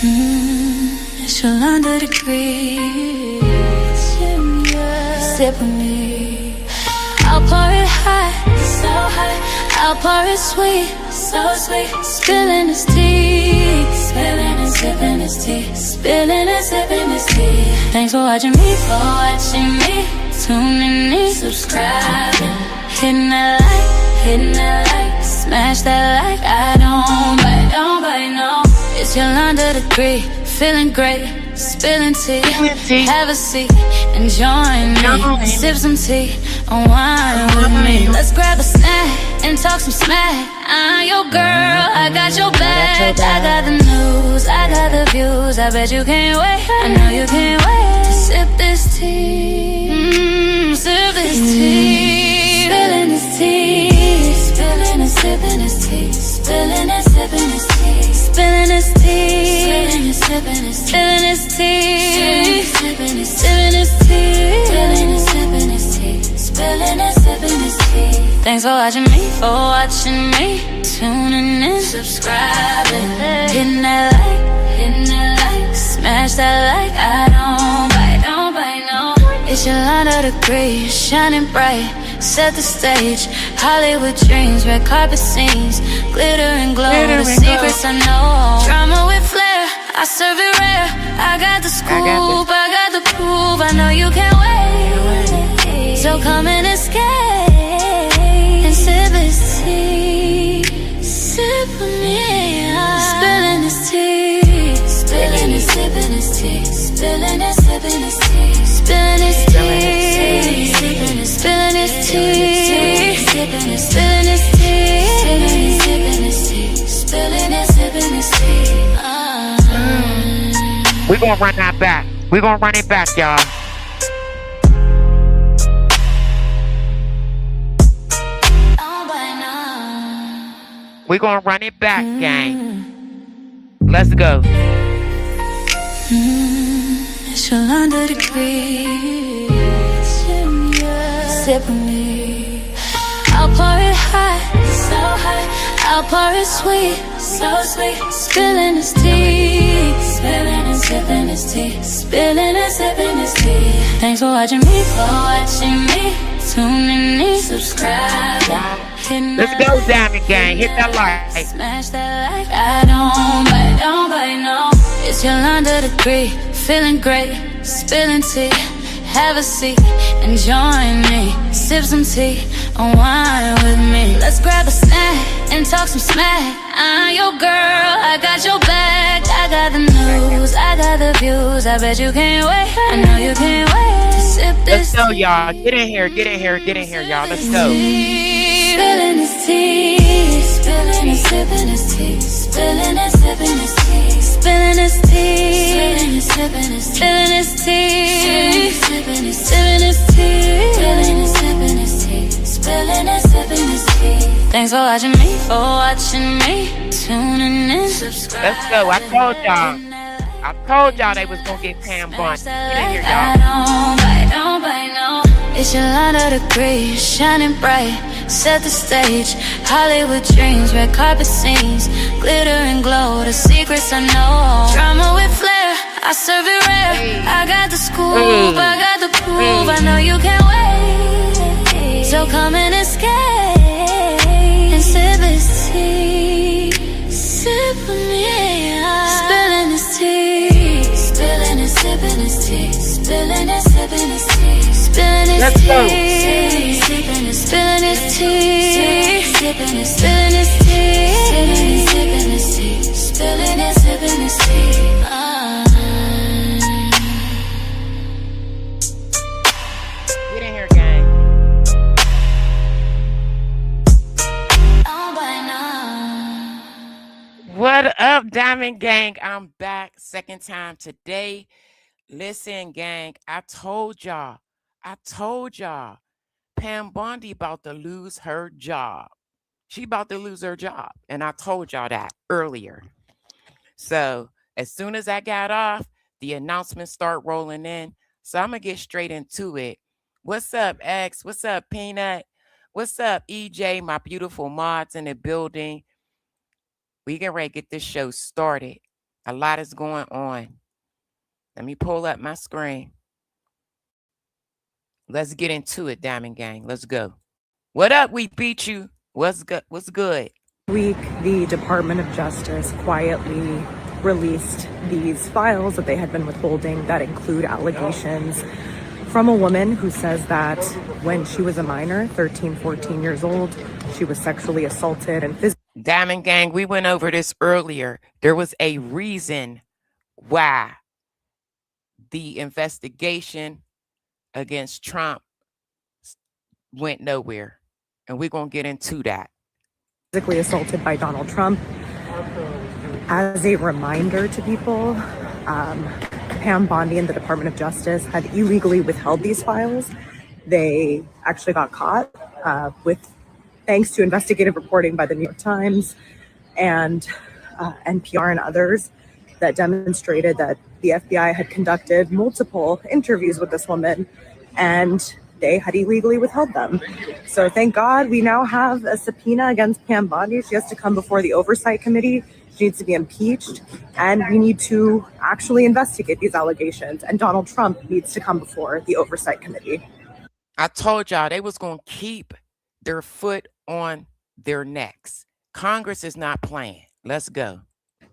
It's your under degrees. Sip with me. I'll pour it hot, so hot. I'll pour it sweet, so sweet. Spilling this tea, spilling and sipping this tea, spilling and sipping this tea. Thanks for watching me, tuning in, subscribing, hitting that like, smash that like. I don't bite, no. It's your under degree, feeling great, spilling tea, have a seat, and join me. Sip some tea, unwind with me. Let's grab a snack and talk some smack. I'm your girl, I got your back. I got the news, I got the views. I bet you can't wait, I know you can't wait to sip this tea, sip this tea. Spilling this tea, spilling and sipping this tea, spilling and sipping this tea, spilling this tea, spilling and sipping this tea, spilling this tea, sipping this tea, spilling and sipping this tea, spilling and sipping this tea. Thanks for watching me, tuning in, subscribing, hitting that like, smash that like. I don't bite, no. It's your under degree, shining bright. Set the stage, Hollywood dreams, red carpet scenes, glitter and glow, the secrets I know. Drama with flair, I serve it rare. I got the scoop, I got the proof. I know you can't wait, so come and escape and sip this tea, sip with me. Spilling this tea, spilling and sipping this tea, spilling and sipping this tea, spilling this tea, spilling this tea, spilling this tea, spilling this tea, spilling this tea, spilling and sipping this tea. We gonna run that back. We gonna run it back, y'all. We gonna run it back, gang. Let's go. It's your under degree. Sip with me. I'll pour it hot, so hot. I'll pour it sweet, so sweet. Spilling this tea, spilling and sipping this tea, spilling and sipping this tea. Thanks for watching me, tuning in, subscribe. Let's go, Diamond Gang. Hit that like. Smash that like. I don't bite, no. It's your under degree, feeling great, spilling tea. Have a seat and join me. Sip some tea, unwind with me. Let's grab a snack and talk some smack. I'm your girl, I got your back. I got the news, I got the views. I bet you can't wait, I know you can't wait to sip this. Let's go, y'all. Get in here, y'all. Let's go. Spilling this tea, spilling and sipping this tea, spilling and sipping this tea, spilling this tea, spilling and sipping this tea, spilling this tea, sipping this tea, spilling and sipping this tea, spilling and sipping this tea. Thanks for watching me, tuning in, subscribe. Let's go. I told y'all they was gonna get Pam Bondi. Get in here, y'all. I don't bite, no. It's your under degree, shining bright. Set the stage, Hollywood dreams, red carpet scenes, glitter and glow, the secrets I know. Drama with flair, I serve it rare. I got the scoop, I got the proof. I know you can't wait, so come and escape and sip this tea, sip with me. Spilling this tea, spilling and sipping this tea, spilling and sipping this tea, spilling this tea, spilling this tea, sipping this tea, sipping this tea, spilling and sipping this tea. Get in here, gang. Oh, by now. What up, Diamond Gang? I'm back second time today. Listen, gang, I told y'all. Pam Bondi about to lose her job. She about to lose her job. And I told y'all that earlier. So as soon as I got off, the announcements start rolling in. So I'm going to get straight into it. What's up, X? What's up, Peanut? What's up, EJ, my beautiful mods in the building? We get ready to get this show started. A lot is going on. Let me pull up my screen. Let's get into it, Diamond Gang. Let's go. What up? We beat you. What's good? What's good? Week, the Department of Justice quietly released these files that they had been withholding that include allegations from a woman who says that when she was a minor, 13, 14 years old, she was sexually assaulted and physically. Diamond Gang, we went over this earlier. There was a reason why the investigation against Trump went nowhere. And we're going to get into that. Physically assaulted by Donald Trump. As a reminder to people, Pam Bondi and the Department of Justice had illegally withheld these files. They actually got caught thanks to investigative reporting by the New York Times and NPR and others that demonstrated that the FBI had conducted multiple interviews with this woman and they had illegally withheld them. So thank God we now have a subpoena against Pam Bondi. She has to come before the Oversight Committee. She needs to be impeached, and we need to actually investigate these allegations. And Donald Trump needs to come before the Oversight Committee. I told y'all they was going to keep their foot on their necks. Congress is not playing. Let's go.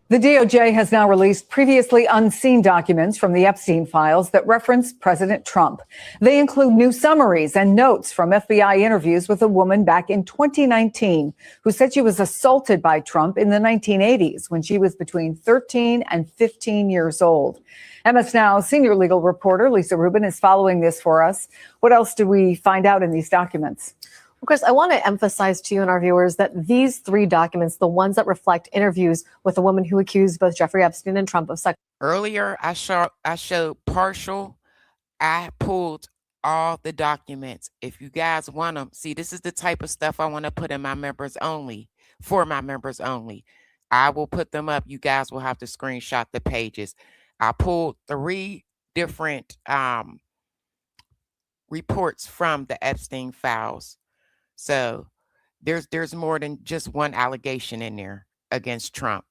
The DOJ has now released previously unseen documents from the Epstein files that reference President Trump. They include new summaries and notes from FBI interviews with a woman back in 2019 who said she was assaulted by Trump in the 1980s when she was between 13 and 15 years old. MS Now senior legal reporter Lisa Rubin is following this for us. What else do we find out in these documents? Of course, I want to emphasize to you and our viewers that these three documents, the ones that reflect interviews with a woman who accused both Jeffrey Epstein and Trump of sex. Earlier, I showed partial. I pulled all the documents. If you guys want them, see, this is the type of stuff I want to put in my members only, for my members only. I will put them up. You guys will have to screenshot the pages. I pulled 3 different reports from the Epstein files. So there's more than just one allegation in there against Trump.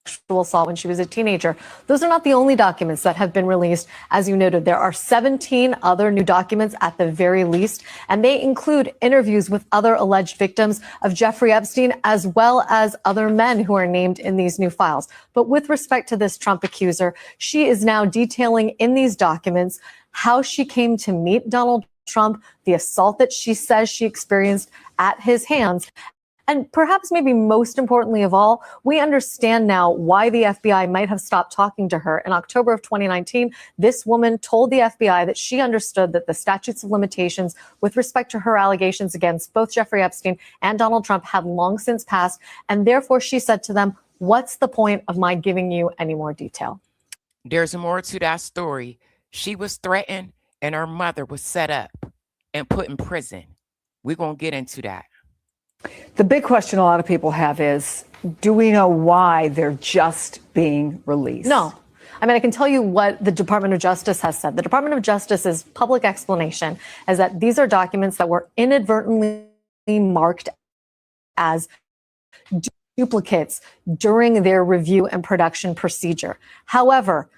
Sexual assault when she was a teenager. Those are not the only documents that have been released. As you noted, there are 17 other new documents at the very least, and they include interviews with other alleged victims of Jeffrey Epstein, as well as other men who are named in these new files. But with respect to this Trump accuser, she is now detailing in these documents how she came to meet Donald Trump, the assault that she says she experienced at his hands. And perhaps maybe most importantly of all, we understand now why the FBI might have stopped talking to her. In October of 2019, this woman told the FBI that she understood that the statutes of limitations with respect to her allegations against both Jeffrey Epstein and Donald Trump had long since passed. And therefore, she said to them, "What's the point of my giving you any more detail?" There's more to that story. She was threatened and her mother was set up and put in prison. We're going to get into that. The big question a lot of people have is, do we know why they're just being released? No. I mean, I can tell you what the Department of Justice has said. The Department of Justice's public explanation is that these are documents that were inadvertently marked as duplicates during their review and production procedure. However,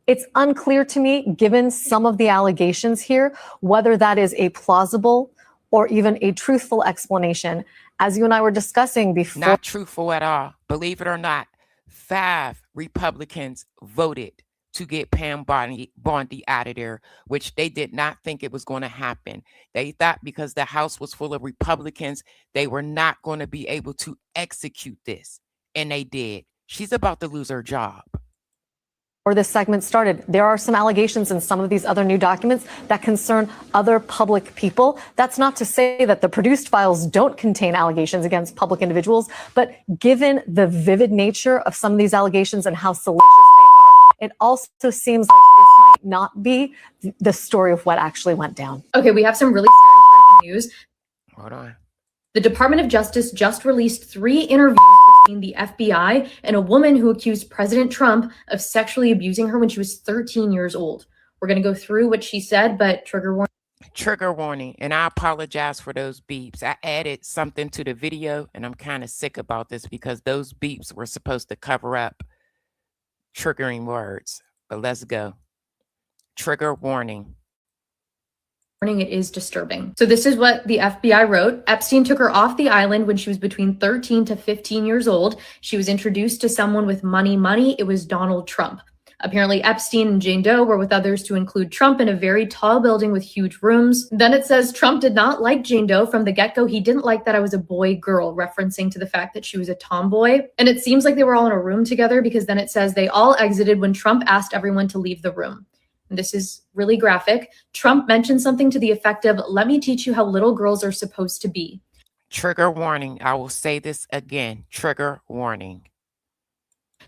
it's unclear to me, given some of the allegations here, whether that is a plausible or even a truthful explanation. As you and I were discussing before. Not truthful at all. Believe it or not, 5 Republicans voted to get Pam Bondi out of there, which they did not think it was going to happen. They thought because the House was full of Republicans, they were not going to be able to execute this. And they did. She's about to lose her job. Or this segment started, there are some allegations in some of these other new documents that concern other public people. That's not to say that the produced files don't contain allegations against public individuals, but given the vivid nature of some of these allegations and how salacious they are, it also seems like this might not be the story of what actually went down. Okay, we have some really serious breaking news. Hold on. The Department of Justice just released 3 interviews between the FBI and a woman who accused President Trump of sexually abusing her when she was 13 years old. We're going to go through what she said, but trigger warning. Trigger warning, and I apologize for those beeps. I added something to the video, and I'm kind of sick about this because those beeps were supposed to cover up triggering words, but let's go. Trigger warning. It is disturbing. So this is what the FBI wrote. Epstein took her off the island when she was between 13 to 15 years old. She was introduced to someone with money. It was Donald Trump. Apparently, Epstein and Jane Doe were with others to include Trump in a very tall building with huge rooms. Then it says Trump did not like Jane Doe from the get-go. He didn't like that I was a boy-girl, referencing to the fact that she was a tomboy. And it seems like they were all in a room together, because then it says they all exited when Trump asked everyone to leave the room. And this is really graphic. Trump mentioned something to the effect of, "Let me teach you how little girls are supposed to be." Trigger warning. I will say this again. Trigger warning.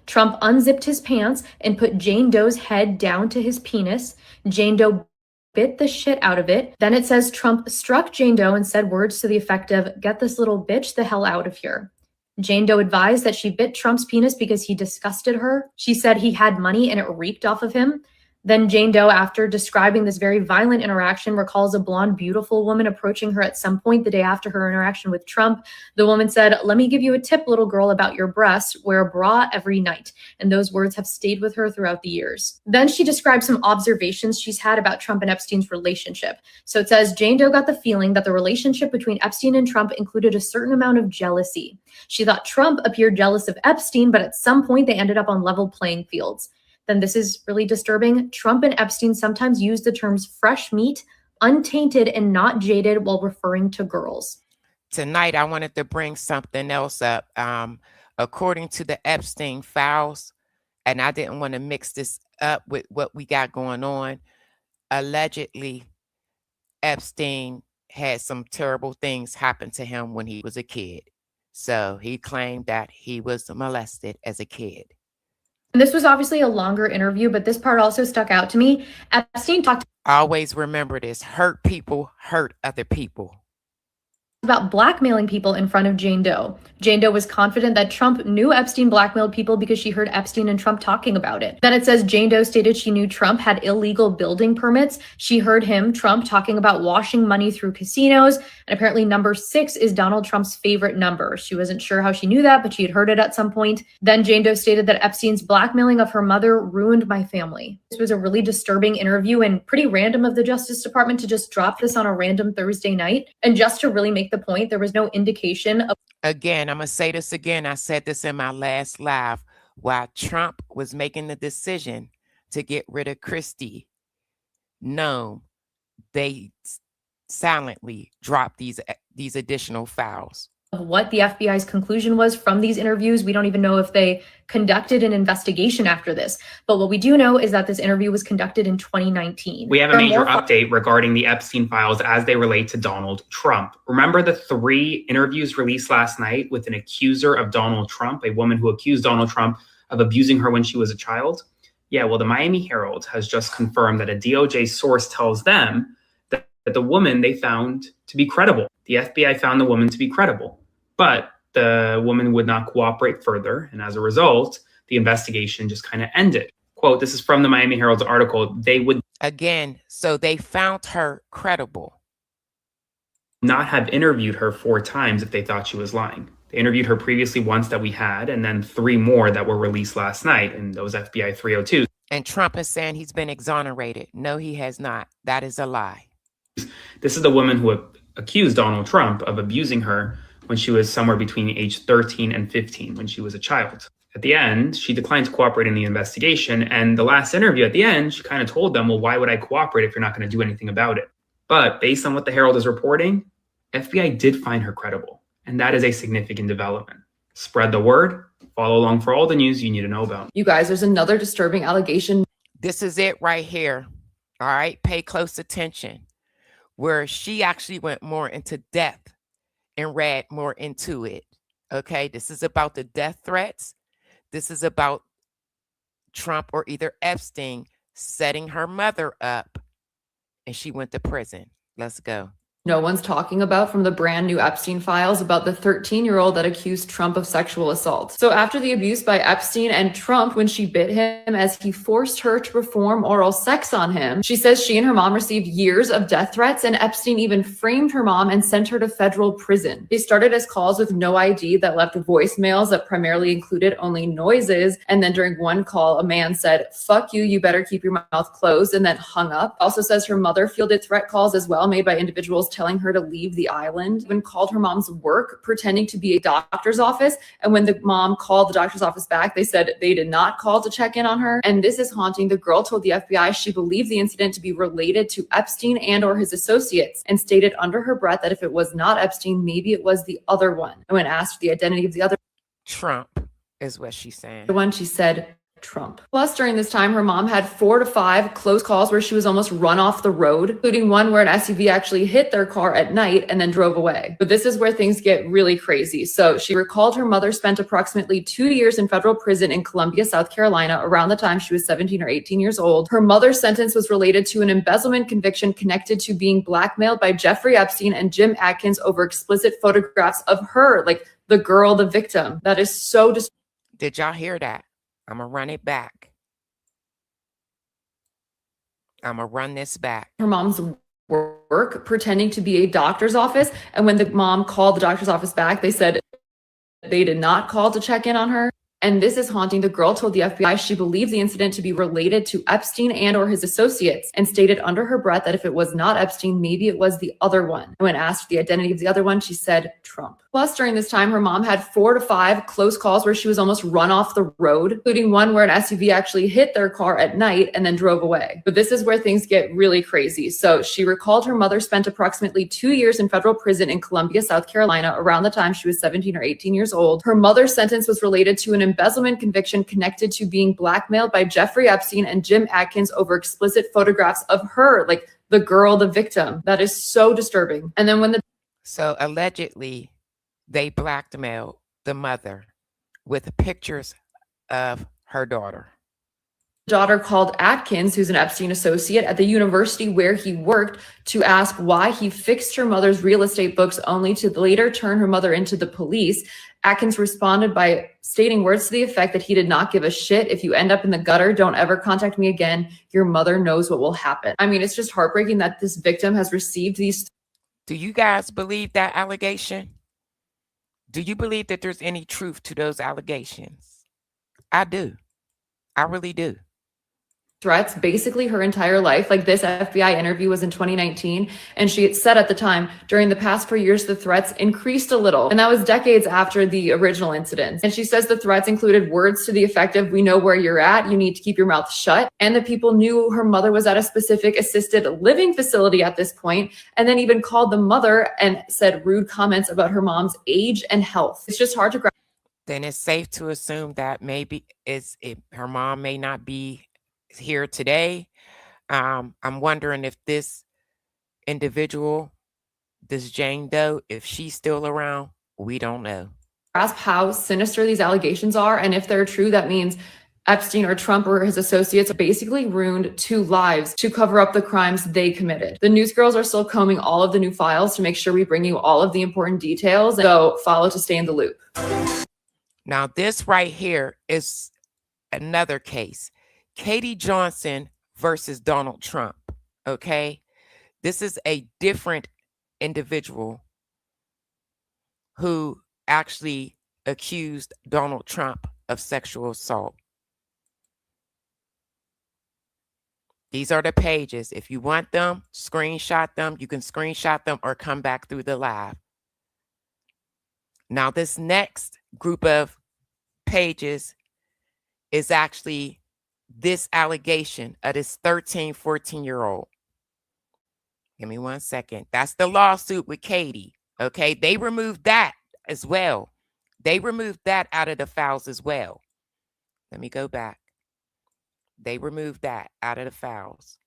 Trump unzipped his pants and put Jane Doe's head down to his penis. Jane Doe bit the shit out of it. Then it says Trump struck Jane Doe and said words to the effect of, "Get this little bitch the hell out of here." Jane Doe advised that she bit Trump's penis because he disgusted her. She said he had money and it reeked off of him. Then Jane Doe, after describing this very violent interaction, recalls a blonde, beautiful woman approaching her at some point the day after her interaction with Trump. The woman said, "Let me give you a tip, little girl, about your breasts. Wear a bra every night." And those words have stayed with her throughout the years. Then she describes some observations she's had about Trump and Epstein's relationship. So it says, Jane Doe got the feeling that the relationship between Epstein and Trump included a certain amount of jealousy. She thought Trump appeared jealous of Epstein, but at some point they ended up on level playing fields. Then this is really disturbing. Trump and Epstein sometimes use the terms fresh meat, untainted, and not jaded while referring to girls. Tonight, I wanted to bring something else up. According to the Epstein files, and I didn't want to mix this up with what we got going on, allegedly, Epstein had some terrible things happen to him when he was a kid. So he claimed that he was molested as a kid. And this was obviously a longer interview, but this part also stuck out to me. Epstein talked Always remember this: hurt people hurt other people. About blackmailing people in front of Jane Doe. Jane Doe was confident that Trump knew Epstein blackmailed people because she heard Epstein and Trump talking about it. Then it says Jane Doe stated she knew Trump had illegal building permits. She heard him, Trump, talking about washing money through casinos. And apparently number 6 is Donald Trump's favorite number. She wasn't sure how she knew that, but she had heard it at some point. Then Jane Doe stated that Epstein's blackmailing of her mother ruined my family. This was a really disturbing interview and pretty random of the Justice Department to just drop this on a random Thursday night. And just to really make the point, there was no indication of. Again, I'm going to say this again. I said this in my last live. While Trump was making the decision to get rid of Christie, no, they silently dropped these additional files. Of what the FBI's conclusion was from these interviews. We don't even know if they conducted an investigation after this. But what we do know is that this interview was conducted in 2019. We have a major update regarding the Epstein files as they relate to Donald Trump. Remember the 3 interviews released last night with an accuser of Donald Trump, a woman who accused Donald Trump of abusing her when she was a child? Yeah, well, the Miami Herald has just confirmed that a DOJ source tells them that the woman they found to be credible. The FBI found the woman to be credible. But the woman would not cooperate further. And as a result, the investigation just kind of ended. Quote, this is from the Miami Herald's article. They would again, so they found her credible. Not have interviewed her 4 times if they thought she was lying. They interviewed her previously once that we had, and then 3 more that were released last night in those FBI 302s. And Trump is saying he's been exonerated. No, he has not. That is a lie. This is the woman who accused Donald Trump of abusing her when she was somewhere between age 13 and 15, when she was a child. At the end, she declined to cooperate in the investigation. And the last interview at the end, she kind of told them, well, why would I cooperate if you're not going to do anything about it? But based on what the Herald is reporting, FBI did find her credible. And that is a significant development. Spread the word. Follow along for all the news you need to know about. You guys, there's another disturbing allegation. This is it right here. All right. Pay close attention. Where she actually went more into depth and read more into it. Okay. This is about the death threats. This is about Trump or either Epstein setting her mother up and she went to prison. Let's go. no one's talking about from the brand new Epstein files about the 13-year-old that accused Trump of sexual assault. So after the abuse by Epstein and Trump, when she bit him as he forced her to perform oral sex on him, she says she and her mom received years of death threats, and Epstein even framed her mom and sent her to federal prison. They started as calls with no ID that left voicemails that primarily included only noises. And then during one call, a man said, "Fuck you, you better keep your mouth closed," and then hung up. Also says her mother fielded threat calls as well, made by individuals telling her to leave the island. Even called her mom's work pretending to be a doctor's office, and when the mom called the doctor's office back, they said they did not call to check in on her. And this is haunting. The girl told the FBI she believed the incident to be related to Epstein and or his associates, and stated under her breath that if it was not Epstein, maybe it was the other one. And when asked the identity of the other Trump is what she's saying. one, she said Trump. Plus, during this time, her mom had 4 to 5 close calls where she was almost run off the road, including one where an SUV actually hit their car at night and then drove away. But this is where things get really crazy. So she recalled her mother spent approximately 2 years in federal prison in Columbia, South Carolina, around the time she was 17 or 18 years old. Her mother's sentence was related to an embezzlement conviction connected to being blackmailed by Jeffrey Epstein and Jim Atkins over explicit photographs of her, like the girl, the victim. That is so Did y'all hear that? I'm going to run it back. I'm going to run this back. her mom's work pretending to be a doctor's office. And when the mom called the doctor's office back, they said they did not call to check in on her. And this is haunting. The girl told the FBI she believed the incident to be related to Epstein and or his associates, and stated under her breath that if it was not Epstein, maybe it was the other one. And when asked the identity of the other one, she said Trump. Plus, during this time, her mom had 4 to 5 close calls where she was almost run off the road, including one where an SUV actually hit their car at night and then drove away. But this is where things get really crazy. So she recalled her mother spent approximately 2 years in federal prison in Columbia, South Carolina, around the time she was 17 or 18 years old. Her mother's sentence was related to an embezzlement conviction connected to being blackmailed by Jeffrey Epstein and Jim Atkins over explicit photographs of her, like the girl, the victim. That is so disturbing. And then So allegedly, they blackmailed the mother with pictures of her daughter. daughter called Atkins, who's an Epstein associate at the university where he worked, to ask why he fixed her mother's real estate books, only to later turn her mother into the police. Atkins responded by stating words to the effect that he did not give a shit. If you end up in the gutter, don't ever contact me again. Your mother knows what will happen. I mean, it's just heartbreaking that this victim has received these. Do you guys believe that allegation? Do you believe that there's any truth to those allegations? I do. I really do. Threats basically her entire life. Like, this FBI interview was in 2019, and she had said at the time, during the past 4 years, the threats increased a little, and that was decades after the original incidents. And she says the threats included words to the effect of, "We know where you're at, you need to keep your mouth shut," and the people knew her mother was at a specific assisted living facility at this point, and then even called the mother and said rude comments about her mom's age and health. It's just hard to grasp. Then it's safe to assume that maybe her mom may not be here today. I'm wondering if this individual, this Jane Doe, if she's still around. We don't know. Grasp how sinister these allegations are, and if they're true, that means Epstein or Trump or his associates basically ruined 2 lives to cover up the crimes they committed. The news girls are still combing all of the new files to make sure we bring you all of the important details, so follow to stay in the loop. Now, this right here is another case. Katie Johnson versus Donald Trump, okay? This is a different individual who actually accused Donald Trump of sexual assault. These are the pages. If you want them, screenshot them. You can screenshot them or come back through the live. Now, this next group of pages is actually this allegation of this 13, 14-year-old. Give me 1 second. That's the lawsuit with Katie. Okay. They removed that as well. They removed that out of the files as well. Let me go back. They removed that out of the files.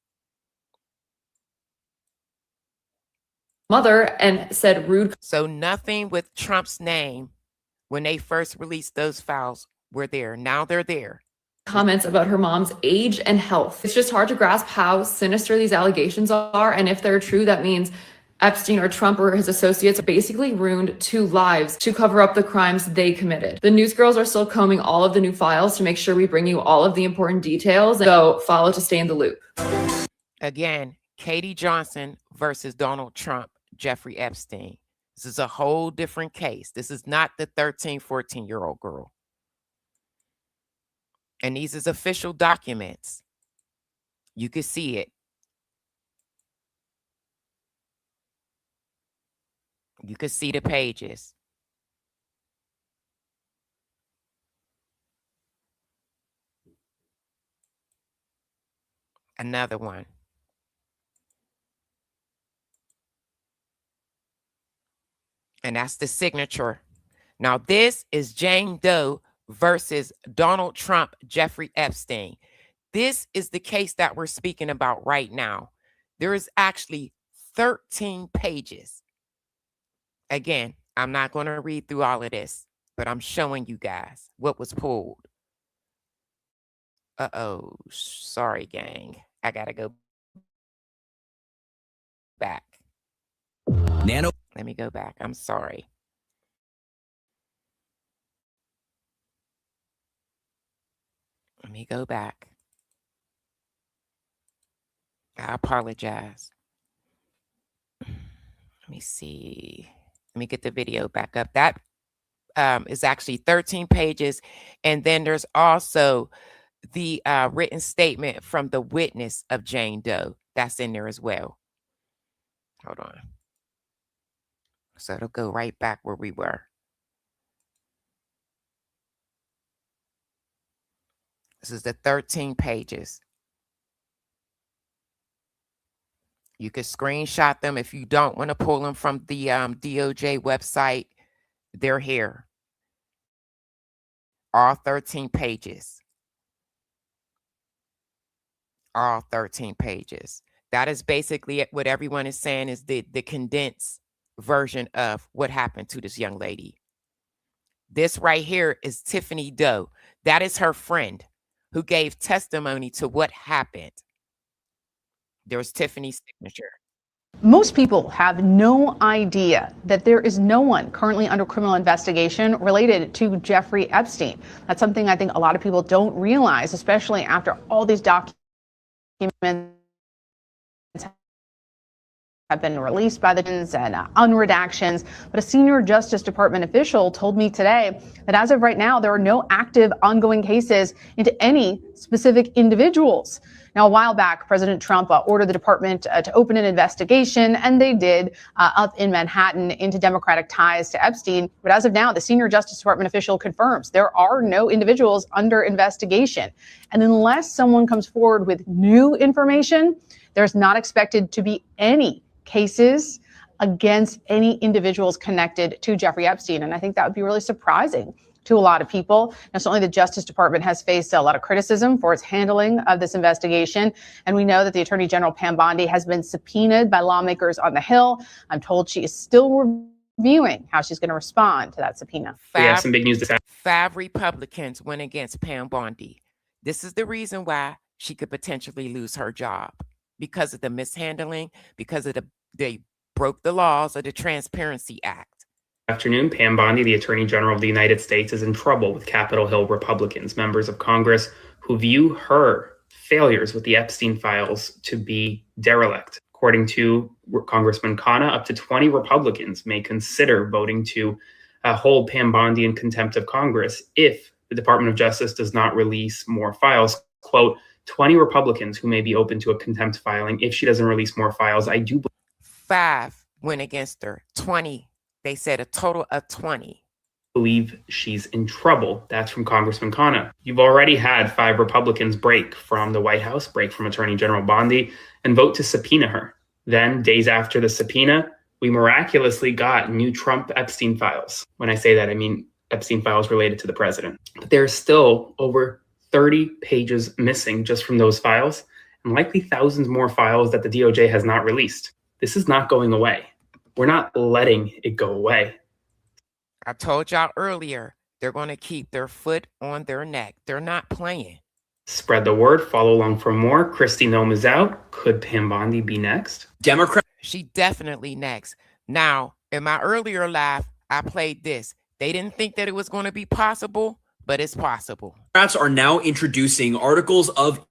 Mother and said rude. So nothing with Trump's name when they first released those files were there. Now they're there. Comments about her mom's age and health. It's just hard to grasp how sinister these allegations are, and if they're true, that means Epstein or Trump or his associates basically ruined 2 lives to cover up the crimes they committed. The news girls are still combing all of the new files to make sure we bring you all of the important details. So follow to stay in the loop. Again, Katie Johnson versus Donald Trump, Jeffrey Epstein. This is a whole different case. This is not the 13, 14-year-old girl. And these is official documents. You can see it. You can see the pages. Another one. And that's the signature. Now, this is Jane Doe versus Donald Trump, Jeffrey Epstein. This is the case that we're speaking about right now. There is actually 13 pages. Again, I'm not going to read through all of this, but I'm showing you guys what was pulled. Uh-oh, sorry, gang. I got to go back. Let me go back. I'm sorry. Let me go back. I apologize. Let me see. Let me get the video back up. That is actually 13 pages. And then there's also the written statement from the witness of Jane Doe. That's in there as well. Hold on. So it'll go right back where we were. This is the 13 pages. You can screenshot them if you don't want to pull them from the DOJ website. They're here. All 13 pages. All 13 pages. That is basically what everyone is saying is the condensed version of what happened to this young lady. This right here is Tiffany Doe. That is her friend who gave testimony to what happened. There's Tiffany's signature. Most people have no idea that there is no one currently under criminal investigation related to Jeffrey Epstein. That's something I think a lot of people don't realize, especially after all these documents have been released by the and unredactions. But a senior Justice Department official told me today that as of right now, there are no active ongoing cases into any specific individuals. Now, a while back, President Trump ordered the department to open an investigation, and they did up in Manhattan into Democratic ties to Epstein. But as of now, the senior Justice Department official confirms there are no individuals under investigation. And unless someone comes forward with new information, there's not expected to be any cases against any individuals connected to Jeffrey Epstein. And I think that would be really surprising to a lot of people. Now, certainly the Justice Department has faced a lot of criticism for its handling of this investigation. And we know that the Attorney General Pam Bondi has been subpoenaed by lawmakers on the Hill. I'm told she is still reviewing how she's going to respond to that subpoena. We have some big news to say. 5 Republicans went against Pam Bondi. This is the reason why she could potentially lose her job, because of the mishandling, because of they broke the laws of the Transparency Act. Afternoon, Pam Bondi, the Attorney General of the United States, is in trouble with Capitol Hill Republicans, members of Congress who view her failures with the Epstein files to be derelict. According to Congressman Khanna, up to 20 Republicans may consider voting to hold Pam Bondi in contempt of Congress if the Department of Justice does not release more files. Quote, 20 Republicans who may be open to a contempt filing if she doesn't release more files. I do believe 5 went against her. 20. They said a total of 20. Believe she's in trouble. That's from Congressman Khanna. You've already had 5 Republicans break from the White House, break from Attorney General Bondi, and vote to subpoena her. Then, days after the subpoena, we miraculously got new Trump Epstein files. When I say that, I mean Epstein files related to the president. But there's still over 30 pages missing just from those files, and likely thousands more files that the DOJ has not released. This is not going away. We're not letting it go away. I told y'all earlier, they're going to keep their foot on their neck. They're not playing. Spread the word. Follow along for more. Kristi Noem is out. Could Pam Bondi be next? She definitely next. Now, in my earlier live, I played this. They didn't think that it was going to be possible, but it's possible. Democrats are now introducing articles of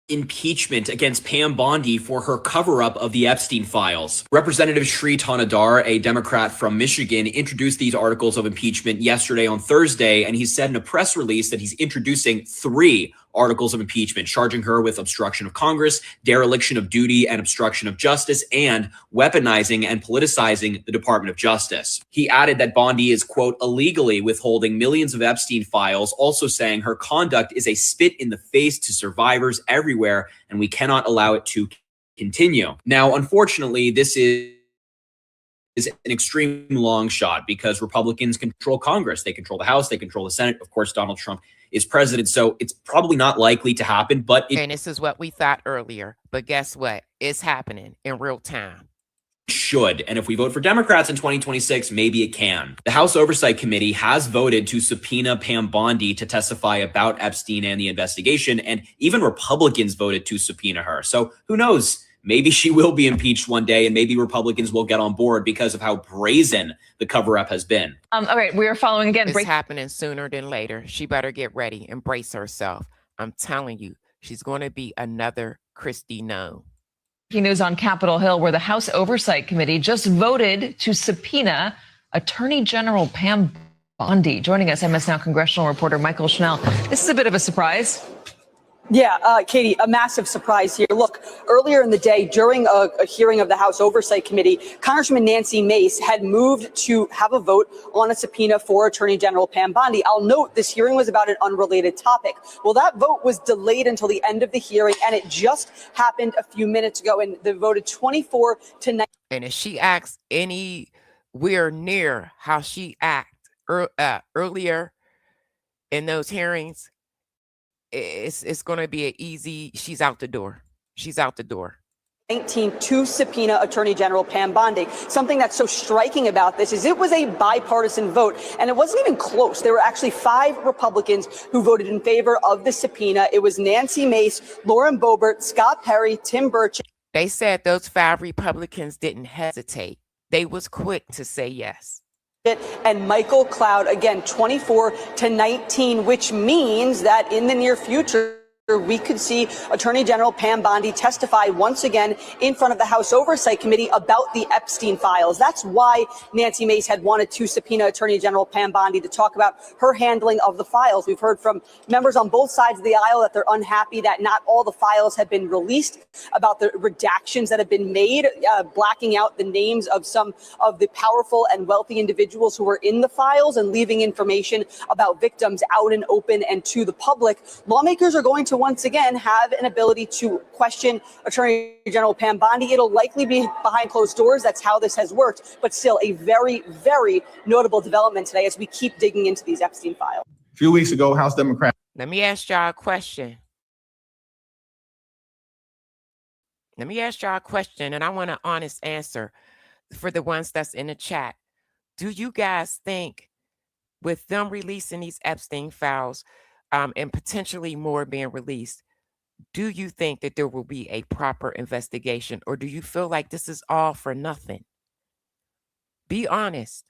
impeachment against Pam Bondi for her cover-up of the Epstein files. Representative Shri Thanadar, a Democrat from Michigan, introduced these articles of impeachment yesterday on Thursday, and he said in a press release that he's introducing 3 articles of impeachment, charging her with obstruction of Congress, dereliction of duty, and obstruction of justice, and weaponizing and politicizing the Department of Justice. He added that Bondi is, quote, illegally withholding millions of Epstein files, also saying her conduct is a spit in the face to survivors everywhere, and we cannot allow it to continue. Now, unfortunately, this is an extreme long shot because Republicans control Congress. They control the House. They control the Senate. Of course, Donald Trump is president. So it's probably not likely to happen, but and this is what we thought earlier. But guess what? It's happening in real time. Should. And if we vote for Democrats in 2026, maybe it can. The House Oversight Committee has voted to subpoena Pam Bondi to testify about Epstein and the investigation. And even Republicans voted to subpoena her. So who knows? Maybe she will be impeached one day, and maybe Republicans will get on board because of how brazen the cover-up has been. All right, we are following again. It's happening sooner than later. She better get ready and brace herself. I'm telling you, she's going to be another Kristi Noem. News on Capitol Hill, where the House Oversight Committee just voted to subpoena Attorney General Pam Bondi. Joining us, MS Now congressional reporter Michael Schnell. This is a bit of a surprise. Yeah, Katie, a massive surprise here. Look, earlier in the day, during a hearing of the House Oversight Committee, Congresswoman Nancy Mace had moved to have a vote on a subpoena for Attorney General Pam Bondi. I'll note this hearing was about an unrelated topic. Well, that vote was delayed until the end of the hearing, and it just happened a few minutes ago, and they voted 24-9. And if she acts anywhere near how she acted earlier in those hearings, it's going to be an easy, she's out the door. She's out the door. 19 to subpoena Attorney General Pam Bondi. Something that's so striking about this is it was a bipartisan vote, and it wasn't even close. There were actually 5 Republicans who voted in favor of the subpoena. It was Nancy Mace, Lauren Boebert, Scott Perry, Tim Burchett. They said those 5 Republicans didn't hesitate. They was quick to say yes. And Michael Cloud, again, 24-19, which means that in the near future, we could see Attorney General Pam Bondi testify once again in front of the House Oversight Committee about the Epstein files. That's why Nancy Mace had wanted to subpoena Attorney General Pam Bondi to talk about her handling of the files. We've heard from members on both sides of the aisle that they're unhappy that not all the files have been released, about the redactions that have been made, blacking out the names of some of the powerful and wealthy individuals who were in the files and leaving information about victims out and open and to the public. Lawmakers are going to once again have an ability to question Attorney General Pam Bondi. It'll likely be behind closed doors. That's how this has worked. But still a very, very notable development today as we keep digging into these Epstein files. A few weeks ago, House Democrats. Let me ask y'all a question. And I want an honest answer for the ones that's in the chat. Do you guys think with them releasing these Epstein files, and potentially more being released, do you think that there will be a proper investigation, or do you feel like this is all for nothing? Be honest.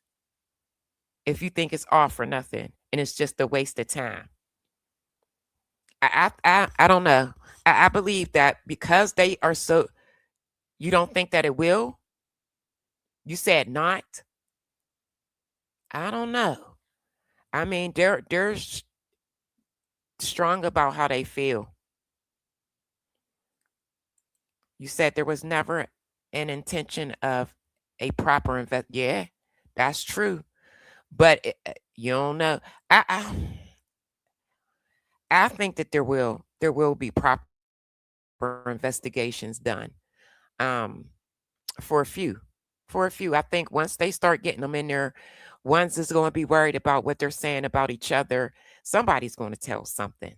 If you think it's all for nothing and it's just a waste of time. I don't know. I believe that because they are so, you don't think that it will? You said not? I don't know. I mean, they're strong about how they feel. You said there was never an intention of a proper invest. Yeah, that's true. But you don't know. I think that there will be proper investigations done. For a few. I think once they start getting them in there, one's is going to be worried about what they're saying about each other. Somebody's going to tell something.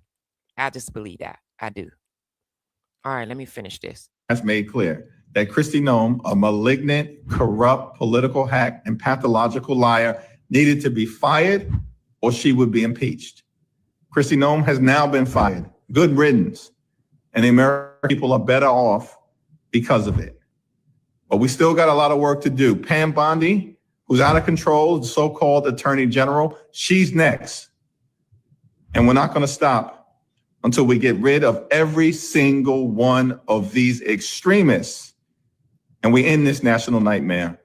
I just believe that. I do. All right, let me finish this. Has made clear that Kristi Noem, a malignant, corrupt, political hack, and pathological liar, needed to be fired or she would be impeached. Kristi Noem has now been fired. Good riddance. And the American people are better off because of it. But we still got a lot of work to do. Pam Bondi, who's out of control, the so-called attorney general, she's next. And we're not going to stop until we get rid of every single one of these extremists. And we end this national nightmare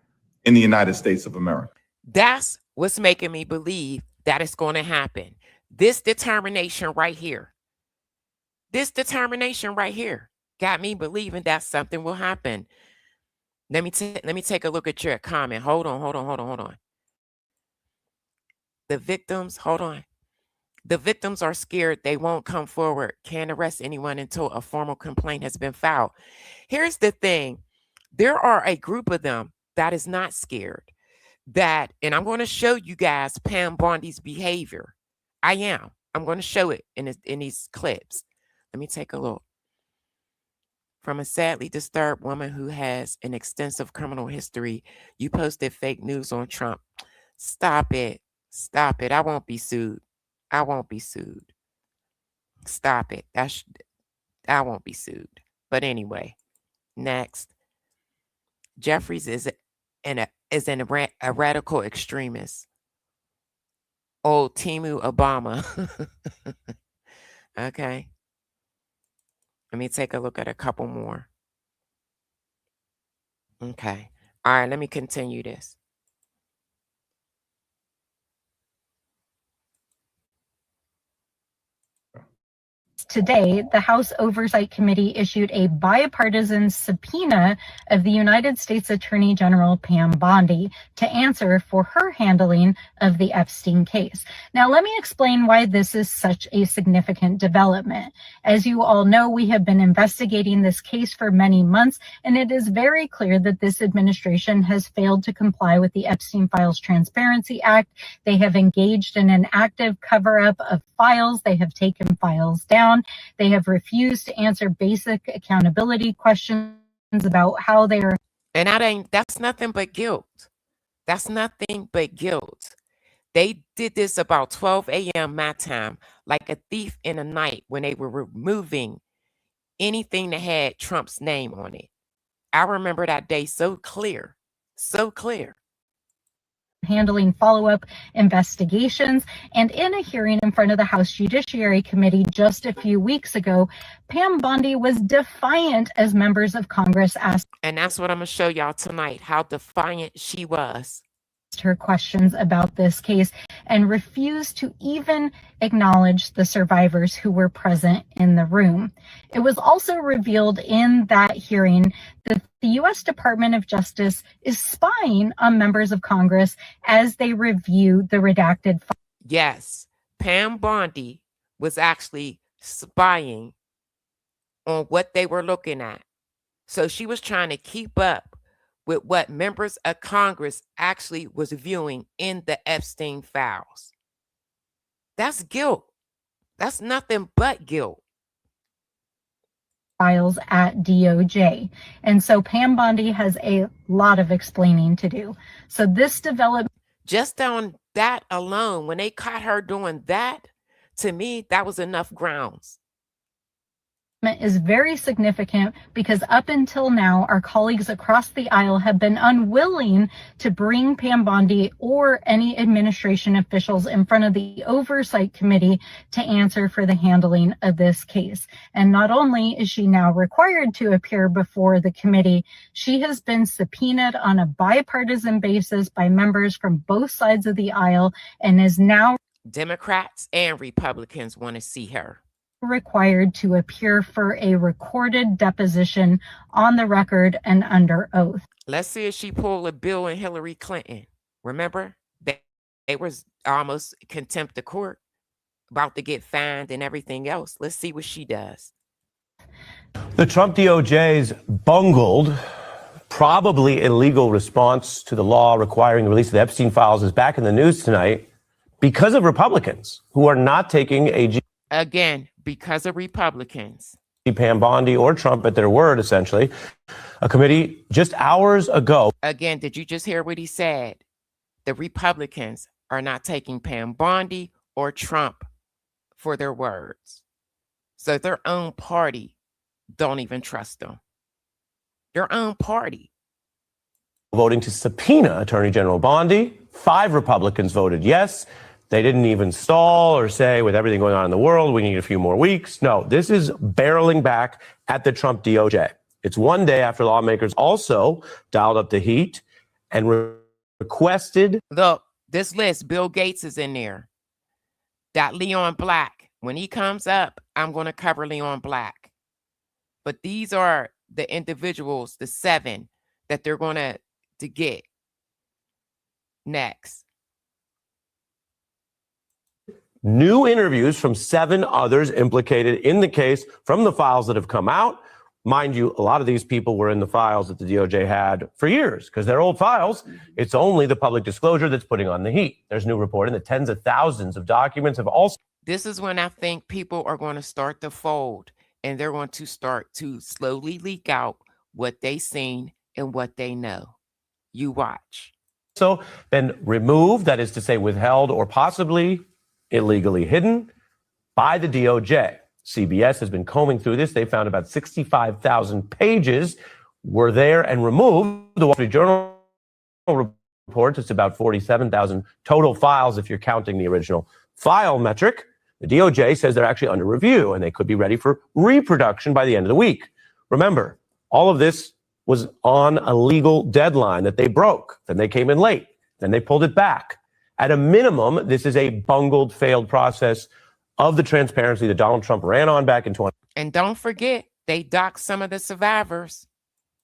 in the United States of America. That's what's making me believe that it's going to happen. This determination right here. This determination right here got me believing that something will happen. Let me take a look at your comment. Hold on. The victims, hold on. The victims are scared. They won't come forward. Can't arrest anyone until a formal complaint has been filed. Here's the thing. There are a group of them that is not scared. And I'm going to show you guys Pam Bondi's behavior. I am. I'm going to show it in these clips. Let me take a look. From a sadly disturbed woman who has an extensive criminal history, you posted fake news on Trump. Stop it. Stop it. I won't be sued. I won't be sued. Stop it. I won't be sued. But anyway, next. Jeffries is a radical extremist. Old Timu Obama. Okay. Let me take a look at a couple more. Okay. All right, let me continue this. Today, the House Oversight Committee issued a bipartisan subpoena of the United States Attorney General Pam Bondi to answer for her handling of the Epstein case. Now, let me explain why this is such a significant development. As you all know, we have been investigating this case for many months, and it is very clear that this administration has failed to comply with the Epstein Files Transparency Act. They have engaged in an active cover-up of files. They have taken files down. They have refused to answer basic accountability questions about how they are. And that's nothing but guilt. That's nothing but guilt. They did this about 12 a.m. my time, like a thief in the night when they were removing anything that had Trump's name on it. I remember that day so clear, so clear. Handling follow-up investigations. And in a hearing in front of the House Judiciary Committee just a few weeks ago, Pam Bondi was defiant as members of Congress asked. And that's what I'm going to show y'all tonight, how defiant she was. Her questions about this case and refused to even acknowledge the survivors who were present in the room. It was also revealed in that hearing that the U.S. Department of Justice is spying on members of Congress as they review the redacted files. Yes, Pam Bondi was actually spying on what they were looking at. So she was trying to keep up with what members of Congress actually was viewing in the Epstein files. That's guilt. That's nothing but guilt. Files at DOJ. And so Pam Bondi has a lot of explaining to do. So this development. Just on that alone, when they caught her doing that, to me, that was enough grounds. Is very significant because up until now, our colleagues across the aisle have been unwilling to bring Pam Bondi or any administration officials in front of the Oversight Committee to answer for the handling of this case. And not only is she now required to appear before the committee, she has been subpoenaed on a bipartisan basis by members from both sides of the aisle and is now Democrats and Republicans want to see her. Required to appear for a recorded deposition on the record and under oath. Let's see if she pulled a Bill and Hillary Clinton. Remember, they was almost contempt of court, about to get fined and everything else. Let's see what she does. The Trump DOJ's bungled, probably illegal response to the law requiring the release of the Epstein files is back in the news tonight because of Republicans who are not taking AG. Again, because of Republicans. Pam Bondi or Trump at their word, essentially. A committee just hours ago. Again, did you just hear what he said? The Republicans are not taking Pam Bondi or Trump for their words. So their own party don't even trust them. Their own party. voting to subpoena Attorney General Bondi. 5 Republicans voted yes. They didn't even stall or say, with everything going on in the world, we need a few more weeks. No, this is barreling back at the Trump DOJ. It's one day after lawmakers also dialed up the heat and requested. Look, this list, Bill Gates is in there. That Leon Black. When he comes up, I'm going to cover Leon Black. But these are the individuals, the 7 that they're going to get next. New interviews from 7 others implicated in the case from the files that have come out. Mind you, a lot of these people were in the files that the DOJ had for years because they're old files. It's only the public disclosure that's putting on the heat. There's new reporting that tens of thousands of documents have also. This is when I think people are going to start to fold and they're going to start to slowly leak out what they've seen and what they know. You watch. So been removed, that is to say withheld or possibly illegally hidden by the DOJ. CBS has been combing through this. They found about 65,000 pages were there and removed. The Wall Street Journal reports it's about 47,000 total files if you're counting the original file metric. The DOJ says they're actually under review and they could be ready for reproduction by the end of the week. Remember, all of this was on a legal deadline that they broke. Then they came in late. Then they pulled it back. At a minimum, this is a bungled, failed process of the transparency that Donald Trump ran on back in 2024. And don't forget, they doxed some of the survivors.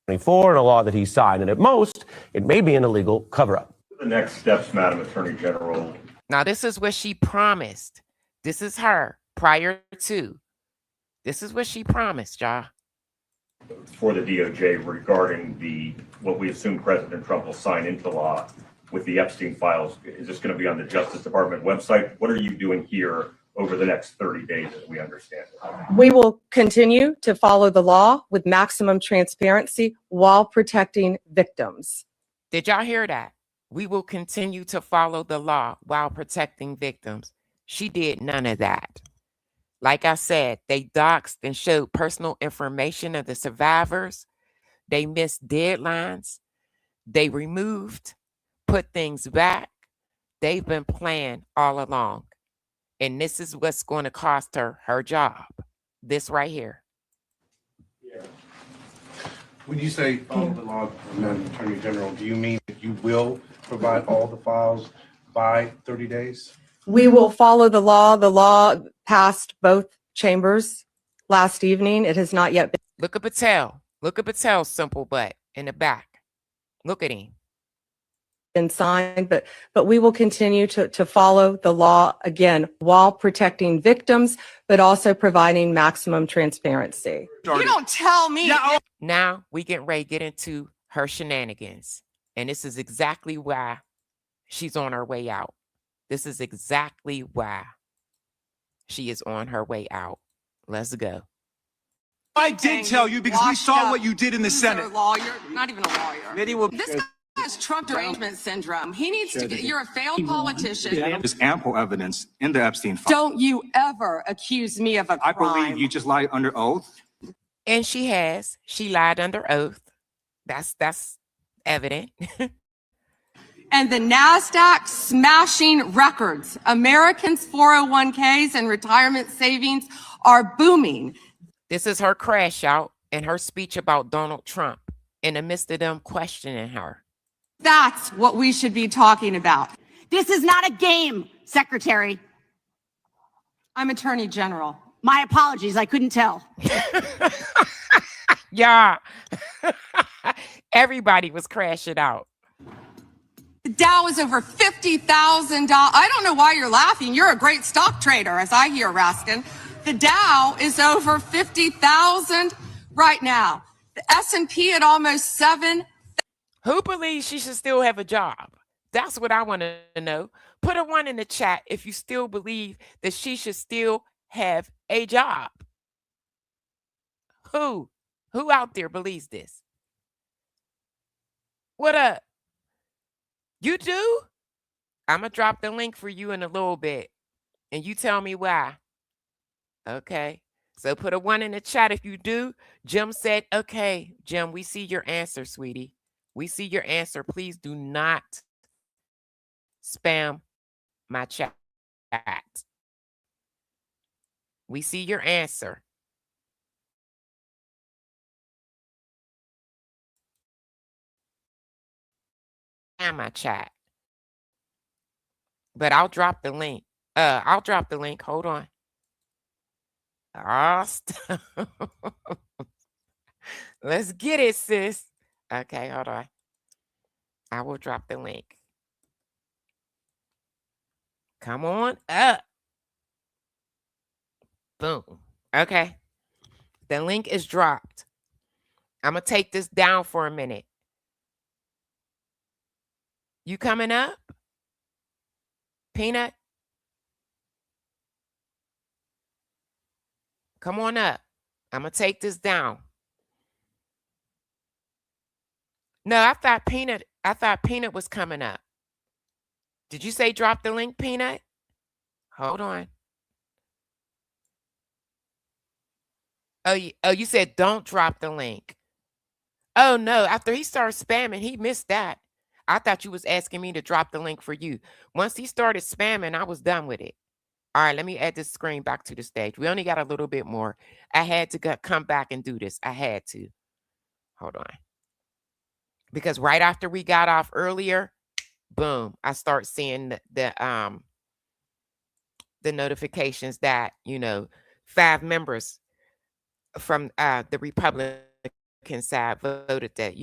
In a law that he signed. And at most, it may be an illegal cover-up. The next steps, Madam Attorney General. Now, this is what she promised. This is her prior to. This is what she promised, y'all. For the DOJ regarding what we assume President Trump will sign into law with the Epstein files. Is this going to be on the Justice Department website? What are you doing here over the next 30 days as we understand it? We will continue to follow the law with maximum transparency while protecting victims. Did y'all hear that? We will continue to follow the law while protecting victims. She did none of that. Like I said, they doxed and showed personal information of the survivors. They missed deadlines. They removed, put things back. They've been playing all along. And this is what's going to cost her her job. This right here. Yeah. When you say follow the law, Madam Attorney General, do you mean that you will provide all the files by 30 days? We will follow the law. The law passed both chambers last evening. It has not yet been. Look at Patel. Look at Patel's simple butt in the back. Look at him. Been signed, but we will continue to follow the law again while protecting victims, but also providing maximum transparency. You don't tell me. Now we get ready to get into her shenanigans. And this is exactly why she's on her way out. This is exactly why she is on her way out. Let's go. I did tell you because we saw what you did in the Senate. Lawyer, not even a lawyer. This guy has Trump derangement syndrome. He needs to get, you're a failed politician. There's ample evidence in the Epstein file. Don't you ever accuse me of a crime. I believe you just lied under oath. And she has. She lied under oath. That's evident. And the NASDAQ smashing records. Americans' 401ks and retirement savings are booming. This is her crash out and her speech about Donald Trump in the midst of them questioning her. That's what we should be talking about. This is not a game, Secretary. I'm Attorney General. My apologies, I couldn't tell. Yeah. Everybody was crashing out. The Dow is over $50,000. I don't know why you're laughing. You're a great stock trader, as I hear, Raskin. The Dow is over 50,000 right now. The S&P at almost 7. Who believes she should still have a job? That's what I want to know. Put a 1 in the chat if you still believe that she should still have a job. Who out there believes this? What up? You do? I'm going to drop the link for you in a little bit. And you tell me why. Okay. So put a 1 in the chat if you do. Jim said, okay, Jim, we see your answer, sweetie. We see your answer. Please do not spam my chat. We see your answer. Spam my chat. But I'll drop the link. I'll drop the link. Hold on. Let's get it, sis. Okay, hold on. I will drop the link. Come on up. Boom. Okay. The link is dropped. I'm going to take this down for a minute. You coming up? Peanut? Come on up. I'm going to take this down. No, I thought Peanut was coming up. Did you say drop the link, Peanut? Hold on. Oh, you said don't drop the link. Oh, no. After he started spamming, he missed that. I thought you was asking me to drop the link for you. Once he started spamming, I was done with it. All right, let me add this screen back to the stage. We only got a little bit more. I had to come back and do this. I had to. Hold on. Because right after we got off earlier, boom, I start seeing the notifications that, 5 members from the Republican side voted that,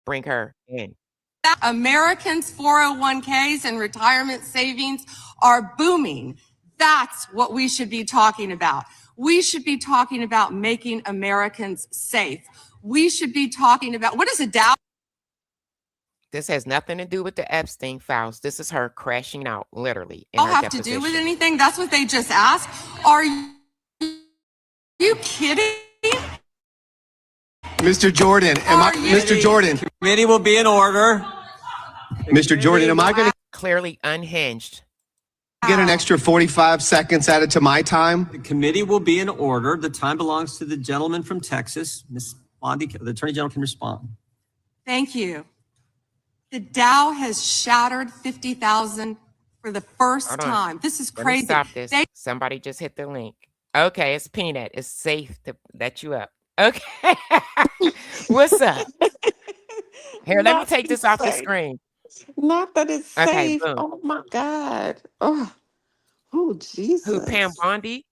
bring her in. Americans' 401ks and retirement savings are booming. That's what we should be talking about. We should be talking about making Americans safe. We should be talking about, what is a Dow? This has nothing to do with the Epstein files. This is her crashing out, literally. Don't have to do with anything. That's what they just asked. Are you kidding? Mr. Jordan, Mr. Jordan, committee will be in order. Mr. Jordan, am I going to clearly unhinged get an extra 45 seconds added to my time? The committee will be in order. The time belongs to the gentleman from Texas. Ms. Bondi, the Attorney General can respond. Thank you. The Dow has shattered 50,000 for the first time. This is crazy. Let me stop this. Somebody just hit the link. Okay, it's Peanut. It's safe to let you up. Okay. What's up? Here, let me take this off the screen. Not that it's Okay, safe. boom. Oh my God. Oh, Jesus. Who, Pam Bondi?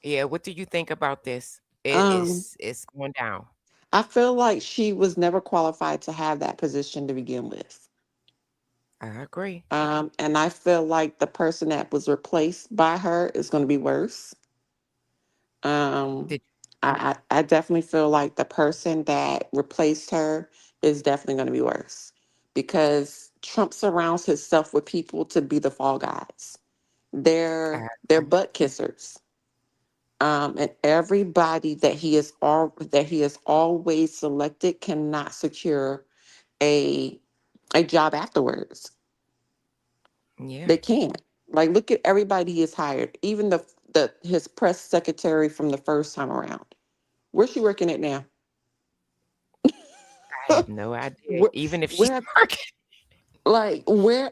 Yeah, what do you think about this? It's going down. I feel like she was never qualified to have that position to begin with. I agree. And I feel like the person that was replaced by her is going to be worse. I definitely feel like the person that replaced her is definitely going to be worse because Trump surrounds himself with people to be the fall guys. They're butt kissers. And everybody that he has always selected cannot secure a job afterwards. Yeah. They can't. Like, look at everybody he has hired. Even his press secretary from the first time around. Where's she working at now? I have no idea. Even if she's working. Like, where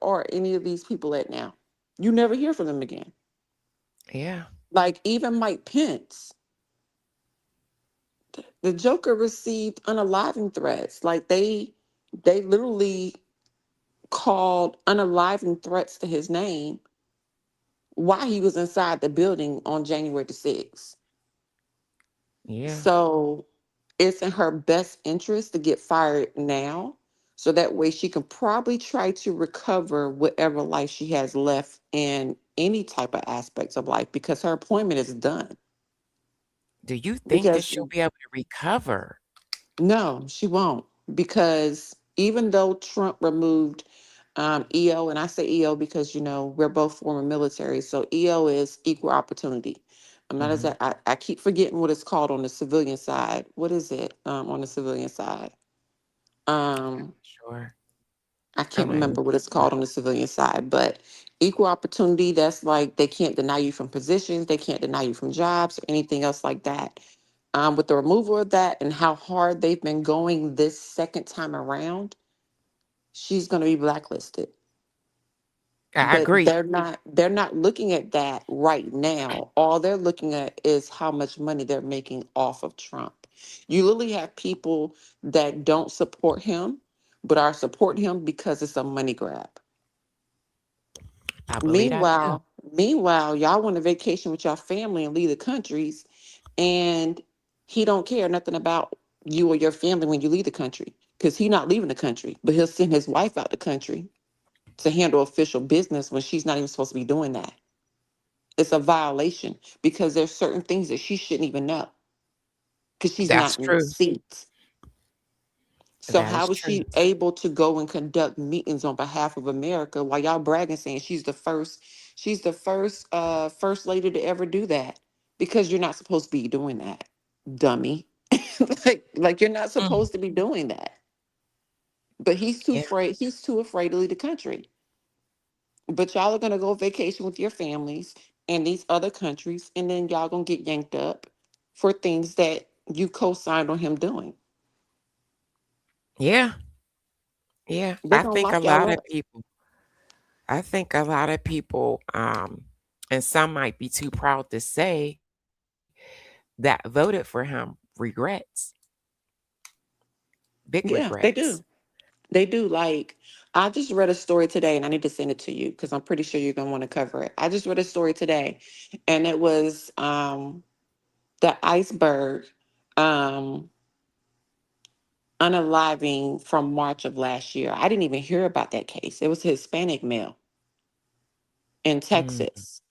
are any of these people at now? You never hear from them again. Yeah. Like, even Mike Pence, the Joker received unaliving threats. Like, they literally called unaliving threats to his name while he was inside the building on January the 6th. Yeah. So it's in her best interest to get fired now. So that way she can probably try to recover whatever life she has left in any type of aspects of life because her appointment is done. Do you think that she'll be able to recover? No, she won't. Because even though Trump removed EO, and I say EO because, we're both former military. So EO is equal opportunity. I'm not as I keep forgetting what it's called on the civilian side. What is it on the civilian side? Sure. I can't remember what it's called on the civilian side, but equal opportunity, that's like they can't deny you from positions, they can't deny you from jobs or anything else like that. with the removal of that and how hard they've been going this second time around, she's going to be blacklisted. I But agree. they're not looking at that right now. All they're looking at is how much money they're making off of Trump. You literally have people that don't support him, but are supporting him because it's a money grab. I believe that too. Meanwhile, y'all want a vacation with your family and leave the countries, and he don't care nothing about you or your family when you leave the country because he not leaving the country, but he'll send his wife out the country to handle official business when she's not even supposed to be doing that. It's a violation because there's certain things that she shouldn't even know because she's That's not in the true. seat. So That how is was true. she able to go and conduct meetings on behalf of America while y'all bragging saying she's the first first lady to ever do that? Because you're not supposed to be doing that, dummy. like you're not Mm. supposed to be doing that. But he's too Yeah. afraid, to leave the country. But y'all are gonna go vacation with your families in these other countries, and then y'all gonna get yanked up for things that you co-signed on him doing. Yeah. Yeah. They're gonna lock y'all up. I think a lot of people, and some might be too proud to say that voted for him regrets, big Yeah, they regrets. do. They do. Like, I just read a story today, and I need to send it to you because I'm pretty sure you're gonna want to cover it. I just read a story today, and it was the iceberg um unaliving from March of last year. I didn't even hear about that case. It was a Hispanic male in Mm. Texas.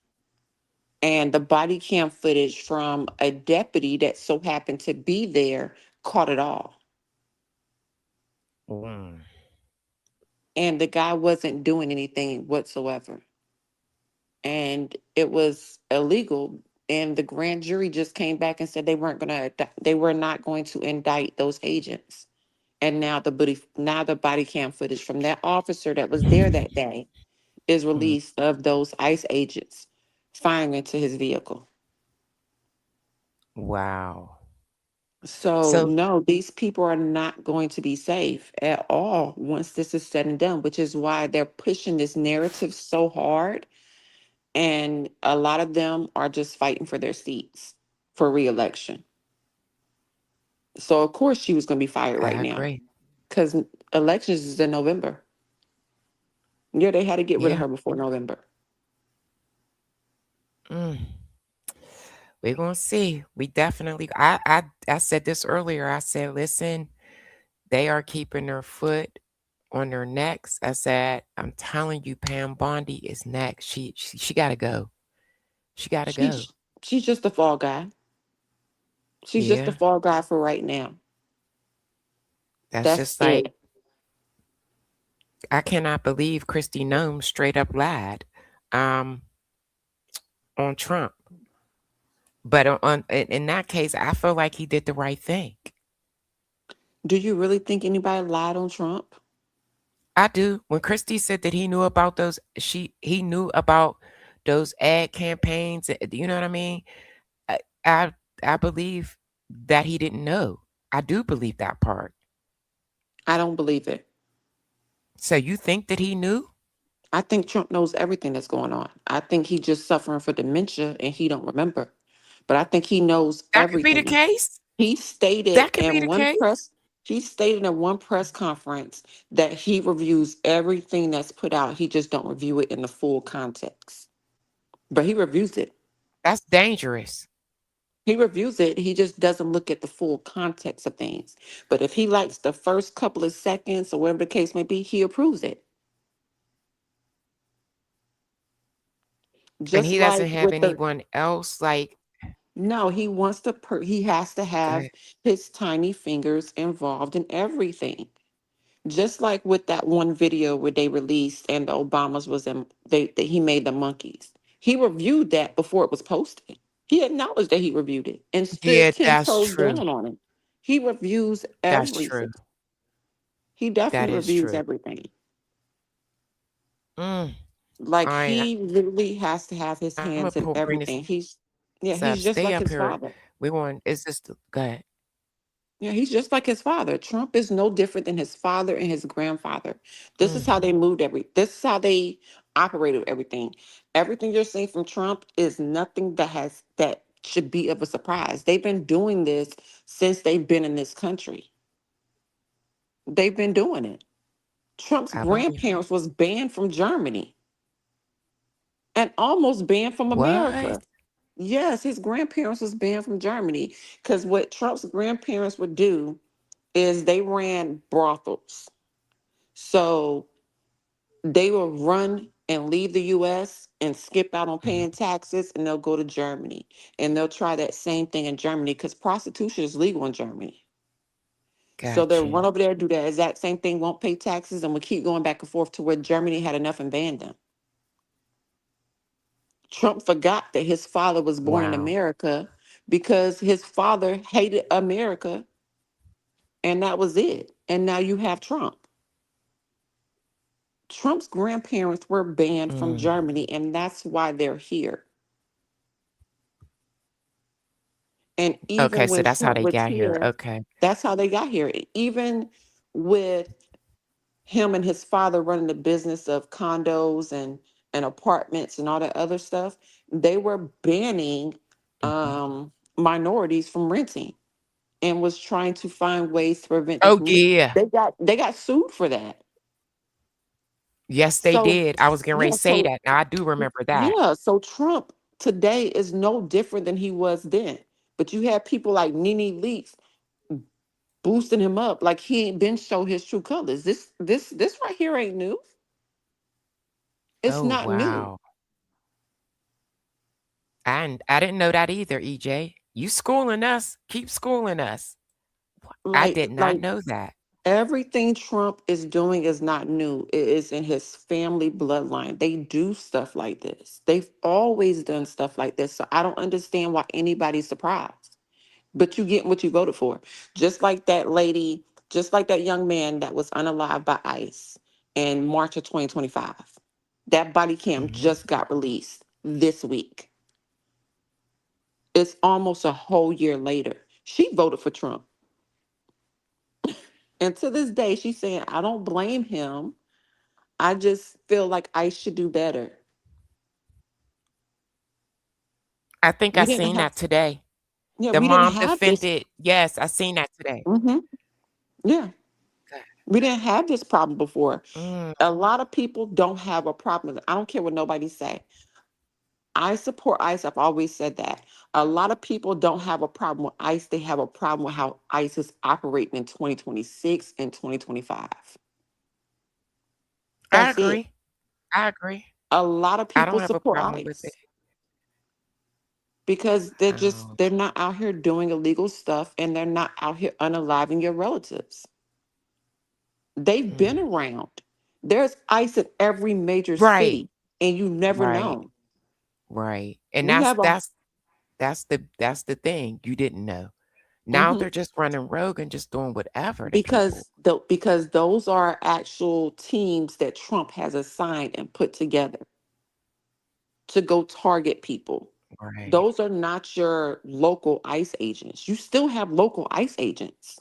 And the body cam footage from a deputy that so happened to be there caught it all. Mm. And the guy wasn't doing anything whatsoever. And it was illegal. And the grand jury just came back and said they were not going to indict those agents. And now the body cam footage from that officer that was there that day is Mm. released of those ICE agents firing into his vehicle. Wow. So So no, these people are not going to be safe at all once this is said and done, which is why they're pushing this narrative so hard. And a lot of them are just fighting for their seats for reelection. So of course she was going to be fired right I now agree. because elections is in November. Yeah, they had to get rid of Yeah. her before November. Mm. We're gonna see. We definitely. I said this earlier. I said, listen, they are keeping their foot on their necks. I said, I'm telling you, Pam Bondi is next. She got to go. She got to go. She's just the fall guy. She's just the Yeah. fall guy for right now. That's That's just like, it. I cannot believe Christy Nome straight up lied on Trump. But in that case, I feel like he did the right thing. Do you really think anybody lied on Trump? I do. When Christy said that he knew about he knew about those ad campaigns. You know what I mean? I I, I believe that he didn't know. I do believe that part. I don't believe it. So you think that he knew? I think Trump knows everything that's going on. I think he's just suffering for dementia and he don't remember. But I think he knows That could be the everything. case. He stated That could be the in one press conference that he reviews everything that's put out. He just don't review it in the full context. But he reviews it. That's dangerous. He reviews it. He just doesn't look at the full context of things. But if he likes the first couple of seconds or whatever the case may be, he approves it. And Just he doesn't like have with the anyone else like no, he wants to he has to go have ahead. his tiny fingers involved in everything. Just like with that one video where they released and the Obamas was in that he made the monkeys. He reviewed that before it was posted. He acknowledged that he reviewed it and stood Yeah, 10 that's toes true. down on it. He reviews That's everything. true. He That definitely is reviews true. everything. Mm. Like I he literally has to have his I'm gonna hands in bring this everything. He's up. just Stay like up his here father. Is this go ahead. Yeah, he's just like his father. Trump is no different than his father and his grandfather. This is how they this is how they operated everything. Everything you're seeing from Trump is nothing that should be of a surprise. They've been doing this since they've been in this country. They've been doing it. Trump's I believe it. grandparents was banned from Germany and almost banned from What? America. Yes, his grandparents was banned from Germany because what Trump's grandparents would do is they ran brothels. So they will run and leave the US and skip out on paying taxes, and they'll go to Germany. And they'll try that same thing in Germany because prostitution is legal in Germany. So Got they'll run you. over there, do that exact same thing, won't pay taxes, and will keep going back and forth to where Germany had enough and banned them. Trump forgot that his father was born in Wow. America because his father hated America, and that was it. And now you have Trump. Trump's grandparents were banned from Germany, and that's why they're here. And Okay, even so when that's how Trump they was got here. here, Okay. that's how they got here. Even with him and his father running the business of condos and apartments and all that other stuff, they were banning minorities from renting and was trying to find ways to prevent them Oh from renting. yeah. They got sued for that. Yes, they So did. I was getting ready yeah, to say so that. Now I do remember that. yeah, so Trump today is no different than he was then. But you have people like Nene Leakes boosting him up like he ain't been show his true colors. This right here ain't new. It's Oh not new. wow. And I didn't know that either, EJ. You schooling us. Keep schooling us. I Like did not like know that. everything Trump is doing is not new. It is in his family bloodline. They do stuff like this. They've always done stuff like this. So I don't understand why anybody's surprised. But you get what you voted for. Just like that lady, just like that young man that was unalived by ICE in March of 2025. That body cam just got released this week. It's almost a whole year later. She voted for Trump. And to this day, she's saying, I don't blame him. I just feel like ICE should do better. I think I We didn't seen have, that today. yeah, The we didn't mom have this. defended. Yes, I seen that today. Yeah, Okay. we didn't have this problem before. Mm, A lot of people don't have a problem. I don't care what nobody say. I support ICE. I've always said that. A lot of people don't have a problem with ICE. They have a problem with how ICE is operating in 2026 and 2025. I That's it. agree. I agree. A lot of I people don't have a support problem with it. ICE because Oh. they're not out here doing illegal stuff and they're not out here unaliving your relatives. They've been around. There's ICE in every major Right. city and you never Right. know. Right. And We have a that's the thing you didn't know. Now mhm. they're just running rogue and just doing whatever to people. Because those are actual teams that Trump has assigned and put together to go target people. Right. Those are not your local ICE agents. You still have local ICE agents.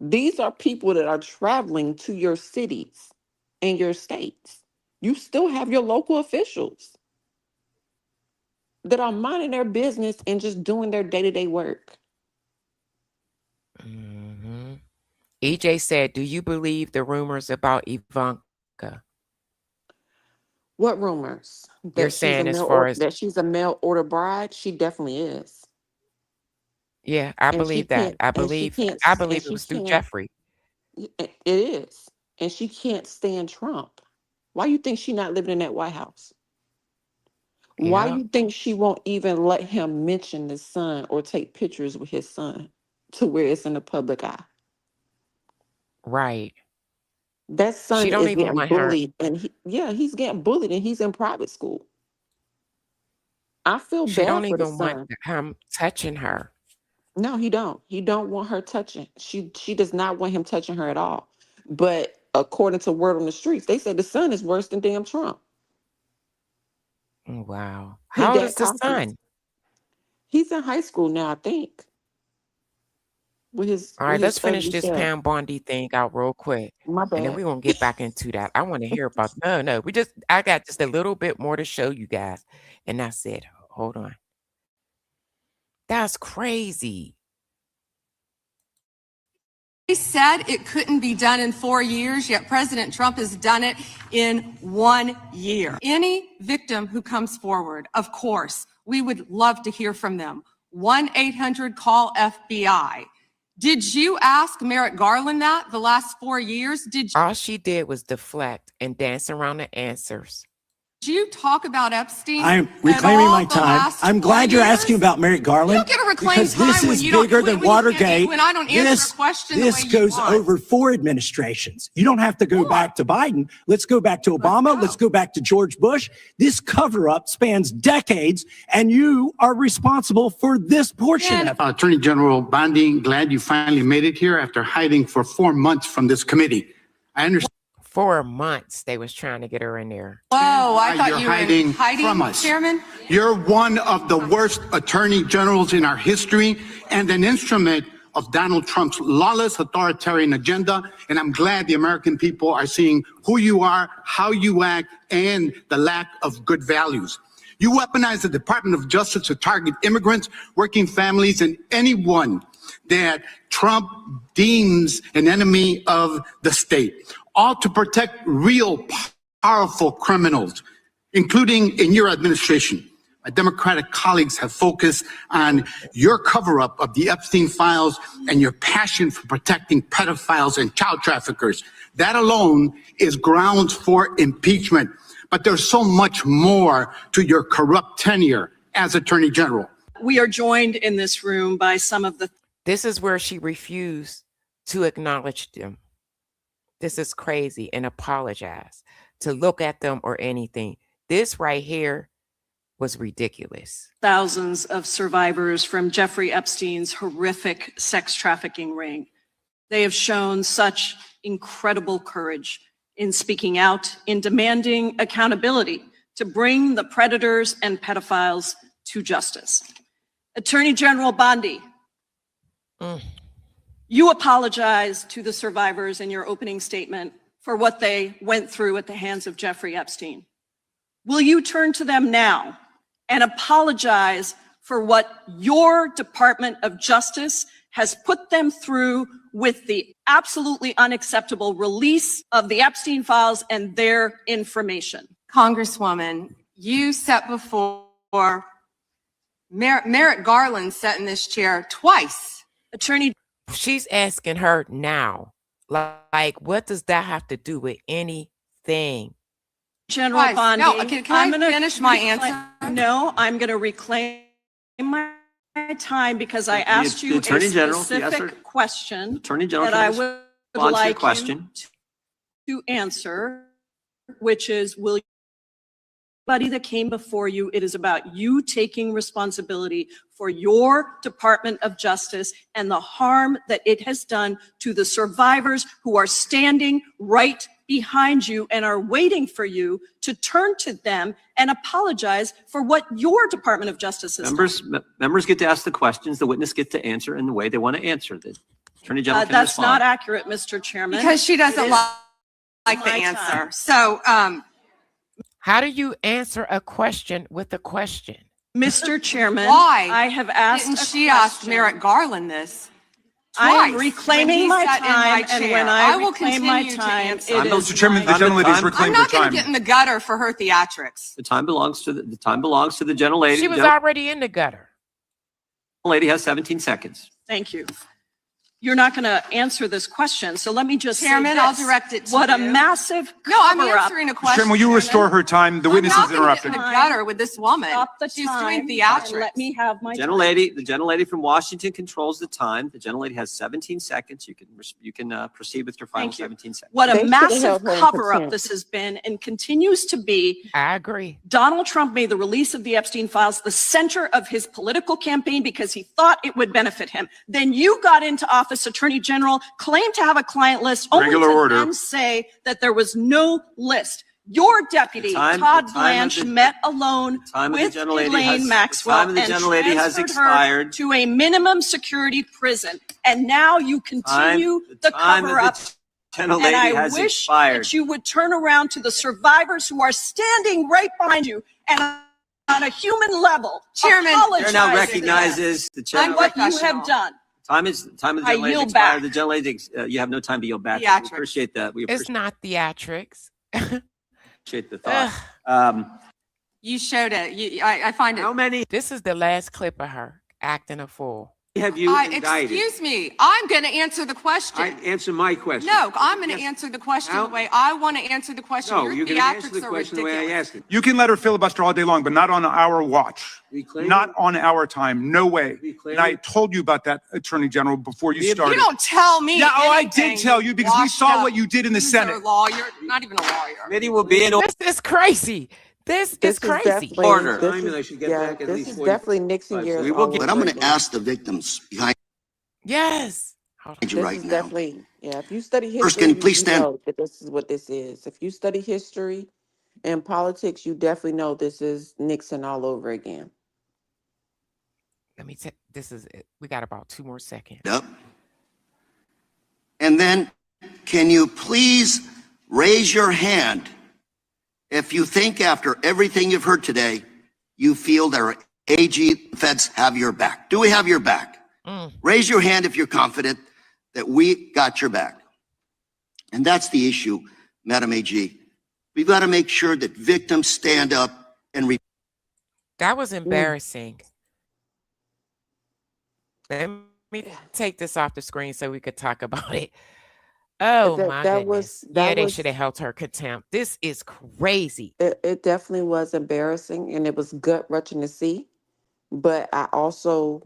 These are people that are traveling to your cities and your states. You still have your local officials that are minding their business and just doing their day-to-day work. hmm EJ said, "Do you believe the rumors about Ivanka?" What rumors? You're saying as far as That she's a mail order bride? She definitely is. yeah, I And she believe that. can't and she can't I and believe it she was through can't Jeffrey. it is. And she can't stand Trump. Why you think she not living in that White House? Why Yeah. you think she won't even let him mention the son or take pictures with his son to where it's in the public eye? Right. That She son don't is even getting want her. bullied and he's getting bullied and he's in private school. I feel She bad don't for the even want son. him touching her. No, he don't. He don't want her touching. She does not want him touching her at all. But according to word on the streets, they say the son is worse than damn Trump. Wow. He How old that is the cocky. son? He's in high school now, I think. With his, All with right, his let's finish studies this there. Pam Bondi thing out real quick. My And then bad. we're going to get back into that. I want to hear about, no, I got just a little bit more to show you guys. And that's it. Hold on. That's crazy. They said it couldn't be done in 4 years, yet President Trump has done it in 1 year. Any victim who comes forward, of course, we would love to hear from them. 1-800-CALL-FBI. Did you ask Merrick Garland that the last 4 years? All she did was deflect and dance around the answers. Did you talk about Epstein? I'm reclaiming my the time. last I'm 4 glad you're years? asking about Merrick Garland. You don't get to reclaim because time this when is you don't- bigger than when you can't- Watergate. when I don't answer a question the this way you goes want. over 4 administrations. You don't have to go back to Biden. Let's go back to Obama. Let's go back to George Bush. This cover-up spans decades, and you are responsible for this portion. Attorney General Bondi, glad you finally made it here after hiding for 4 months from this committee. I understand. 4 months they was trying to get her in there. Whoa, I thought You're you were hiding from us. Chairman? You're one of the worst attorney generals in our history and an instrument of Donald Trump's lawless authoritarian agenda. And I'm glad the American people are seeing who you are, how you act, and the lack of good values. You weaponize the Department of Justice to target immigrants, working families, and anyone that Trump deems an enemy of the state, all to protect real powerful criminals, including in your administration. My Democratic colleagues have focused on your cover-up of the Epstein files and your passion for protecting pedophiles and child traffickers. That alone is grounds for impeachment. But there's so much more to your corrupt tenure as Attorney General. We are joined in this room by some of the... This is where she refused to acknowledge them. This is crazy, and apologize, to look at them or anything. This right here was ridiculous. thousands of survivors from Jeffrey Epstein's horrific sex trafficking ring. They have shown such incredible courage in speaking out, in demanding accountability to bring the predators and pedophiles to justice. Attorney General Bondi, you apologized to the survivors in your opening statement for what they went through at the hands of Jeffrey Epstein. Will you turn to them now and apologize for what your Department of Justice has put them through with the absolutely unacceptable release of the Epstein files and their information? Congresswoman, you sat before Merrick Garland sat in this chair twice. Attorney, she's asking her now, like, what does that have to do with anything? General Twice. Bondi, No, can I finish my answer? No, I'm going to reclaim my time because I asked you a specific question Attorney General that I can would respond to your like you question. to answer, which is, will anybody that came before you, it is about you taking responsibility for your Department of Justice and the harm that it has done to the survivors who are standing right behind you and are waiting for you to turn to them and apologize for what your Department of Justice has done. Members get to ask the questions, the witness get to answer in the way they want to answer. The Attorney General can That's respond. not accurate, Mr. Chairman. Because she doesn't It is like the my answer. time. So, How do you answer a question with a question? Mr. Chairman, why I have asked didn't a she ask question. Merrick Garland this? I am Twice reclaiming when he my sat in my time, and chair. when I will reclaim my continue to time, answer. it is Mr. Chairman, the my gentlelady's time. reclaimed I'm her not going time. to get in the gutter for her theatrics. The time belongs to the gentlelady. She was The already in the gutter. gentlelady has 17 seconds. Thank you. You're not going to answer this question, so let me just Chairman, say I'll this. direct it to What a you. massive No, I'm cover-up. answering a Mr. question. Chairman, will you restore her time? The witness is I'm not going to get interrupted. in the gutter with this woman. Stop the She's time doing and theatrics. let me have my time. The gentlelady from Washington controls the time. The gentlelady has 17 seconds. You can proceed with your final Thank you. 17 seconds. What They a should've massive held her in cover-up contempt. this has been and continues to be. I agree. Donald Trump made the release of the Epstein files the center of his political campaign because he thought it would benefit him. Then you got into office, Attorney General, claimed to have a client list, only Regular to order. then say that there was no list. Your deputy, The Todd time of Blanche, the- met alone time of the with gentlelady Elaine has- Maxwell time of the and gentlelady has transferred her expired. to a minimum security prison. And now you continue the time of the cover-up. gentlelady And I has wish expired. that you would turn around to the survivors who are standing right behind you and on a human level, Chairman, apologize Chair now to them recognizes the chair. on what you have done. Time of the I gentlelady yield expired. back. The gentlelady, you have no time to yield back. We Theatrics. appreciate that. We It's not theatrics. appreciate the thought. You showed it. I find it. How many This is the last clip of her acting a fool. have you indicted? Excuse me. I'm going to answer the question. Answer my question. No, I'm going to answer the question the way I want to answer the question. Your you're going to answer theatrics the are question the way I ridiculous. asked it. You can let her filibuster all day long, but not on our watch. Reclaim Not on our time. No way. Reclaim And I it. told you about that, Attorney General, before you started. You don't tell me. Yeah, I anything, did tell you because we washed saw up what you did in the loser Senate. Lawyer, not even a lawyer. Committee will be in order. This is crazy. This is crazy. Order. This is definitely Nixon years. We will all get- over but I'm again. Ask the victims behind Yes. Hold on. you This right is now. definitely, yeah. If you study history, First, can you please stand? know that this is what this is. If you study history and politics, you definitely know this is Nixon all over again. Let me take this is it. We got about 2 more seconds. Yep. And then, can you please raise your hand if you think after everything you've heard today, you feel that our AG feds have your back? Do we have your back? Raise your hand if you're confident that we got your back. And that's the issue, Madam AG. We've got to make sure that victims stand up and That was embarrassing. Let me take this off the screen so we could talk about it. Oh my goodness. They should have held her contempt. This is crazy. It definitely was embarrassing and it was gut-wrenching to see. But I also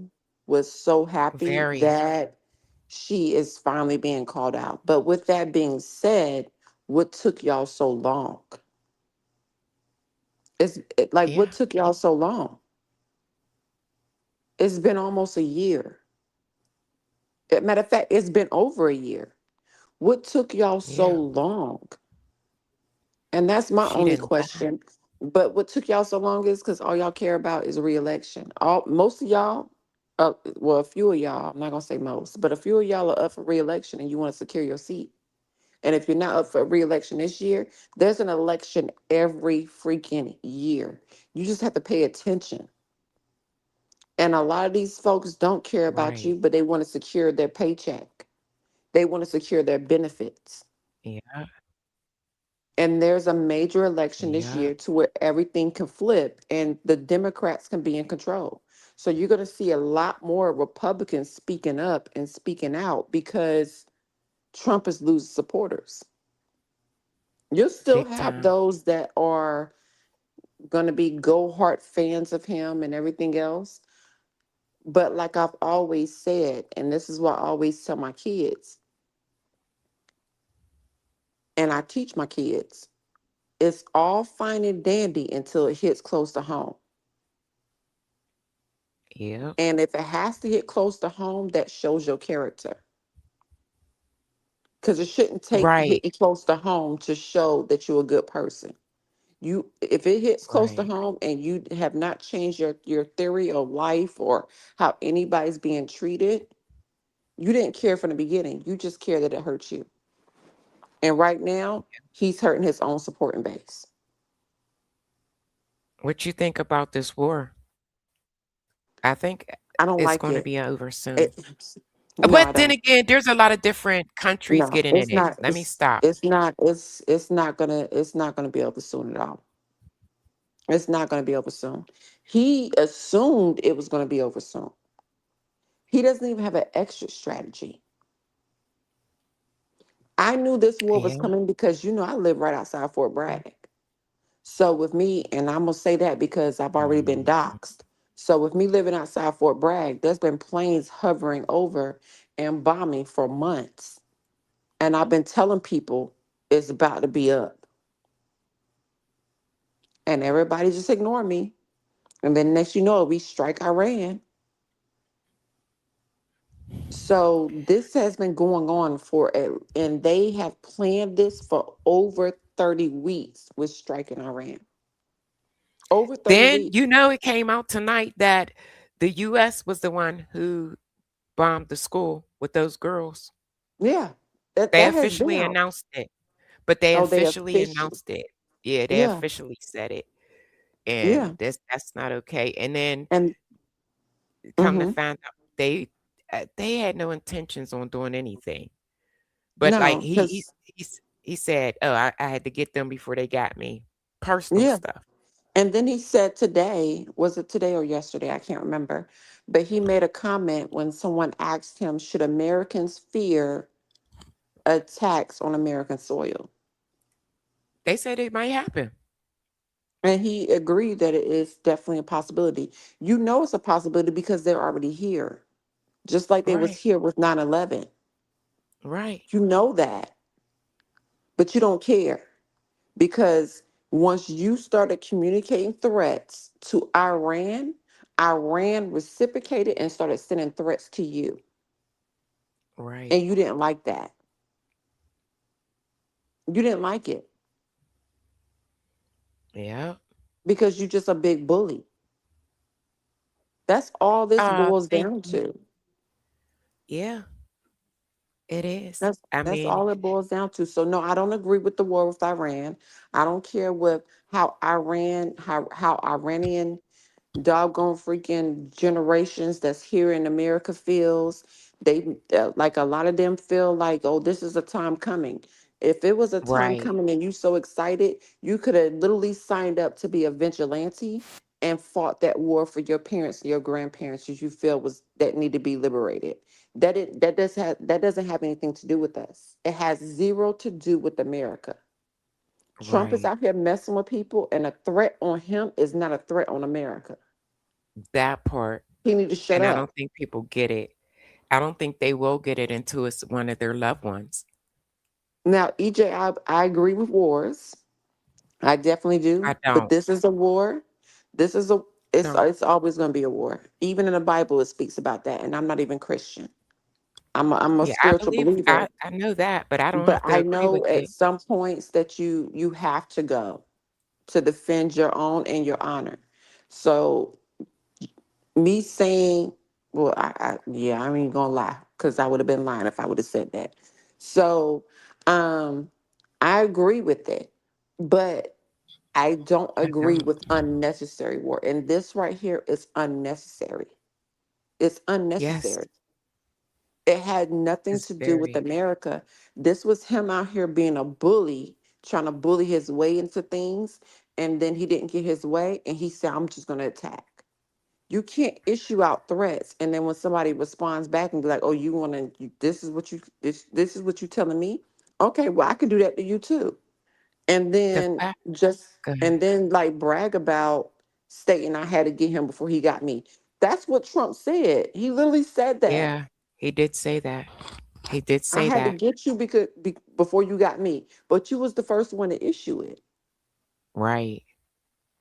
was so happy that she is finally being called out. But with that being said, what took y'all so long? What took y'all so long? It's been almost a year. Matter of fact, it's been over a year. What took y'all so long? And that's my only question. But what took y'all so long is because all y'all care about is re-election. Most of y'all, well, a few of y'all, I'm not gonna say most, but a few of y'all are up for re-election and you want to secure your seat. And if you're not up for re-election this year, there's an election every freaking year. You just have to pay attention. And a lot of these folks don't care about you, but they want to secure their paycheck. They want to secure their benefits. Yeah. And there's a major election this year to where everything can flip and the Democrats can be in control. So you're going to see a lot more Republicans speaking up and speaking out because Trump is losing supporters. You'll still have those that are going to be go hard fans of him and everything else. But like I've always said, and this is what I always tell my kids, and I teach my kids, it's all fine and dandy until it hits close to home. Yeah. And if it has to hit close to home, that shows your character. Because it shouldn't take hitting close to home to show that you're a good person. If it hits close to home and you have not changed your theory of life or how anybody's being treated, you didn't care from the beginning. You just care that it hurts you. And right now, he's hurting his own supporting base. What you think about this war? I think I don't it's like going to it. be over soon. No, I But then don't. again, there's a lot of different countries No, getting it's in it. not. Let me stop. It's not gonna be over soon at all. It's not gonna be over soon. He assumed it was gonna be over soon. He doesn't even have an exit strategy. I knew this war was coming because I live right outside Fort Bragg. So with me, and I'm gonna say that because I've already been doxxed. So with me living outside Fort Bragg, there's been planes hovering over and bombing for months. And I've been telling people it's about to be up. And everybody just ignored me. And then next you know, we strike Iran. So this has been going on and they have planned this for over 30 weeks with striking Iran. Over 30 Then, weeks. you know, it came out tonight that the U.S. was the one who bombed the school with those girls. Yeah, that They that has been officially out. announced it, but they Oh, they officially official. announced it. Yeah, they Yeah, officially said it, yeah, and that's not okay. And then and come to hmm find out, they had no intentions on doing anything. But like no, because he said, "Oh, I had to get them before they got me." Personal yeah, stuff. and then he said today, was it today or yesterday? I can't remember, but he made a comment when someone asked him, "Should Americans fear attacks on American soil?" They said it might happen. And he agreed that it is definitely a possibility. You know it's a possibility because they're already here, just like they was Right. here with 9/11. Right. You know that, but you don't care because once you started communicating threats to Iran, Iran reciprocated and started sending threats to you, Right. and you didn't like that. You didn't like it Yeah. because you're just a big bully. That's all this boils Thank down you. to. Yeah, it is. I That's mean, all it boils down to. So no, I don't agree with the war with Iran. I don't care what how Iranian doggone freaking generations that's here in America feels. They like a lot of them feel like, oh, this is a time coming. If it was a time right. coming and you so excited, you could have literally signed up to be a vigilante and fought that war for your parents and your grandparents that you feel was that need to be liberated. That doesn't have anything to do with us. It has zero to do with America. Trump is Right. out here messing with people, and a threat on him is not a threat on America. That part. He need to shut And I up. don't think people get it. I don't think they will get it until it's one of their loved ones. Now, EJ, I agree with wars. I definitely I do. But don't. this is a war. This is a No. it's always going to be a war. Even in the Bible, it speaks about that. And I'm not even Christian. I'm a Yeah, I spiritual believe believer. I know that, but I don't But have to I agree know with at it. some points that you have to go to defend your own and your honor. So me saying, well, yeah, I ain't gonna lie, because I would have been lying if I would have said that. So I agree with it, but I don't I agree don't. with unnecessary war. And this right here is unnecessary. It's Yes, unnecessary. It had nothing it's to do with very. America. This was him out here being a bully, trying to bully his way into things. And then he didn't get his way. And he said, I'm just going to attack. You can't issue out threats. And then when somebody responds back and be like, oh, you want to, this is what you telling me? Okay, well, I can do that to you too. And The then fact. Go ahead. and then like brag about stating I had to get him before he got me. That's what Trump said. He literally said that. Yeah, he did say that. He did I say had to that. get you before you got me. But you was the first one to issue it. Right.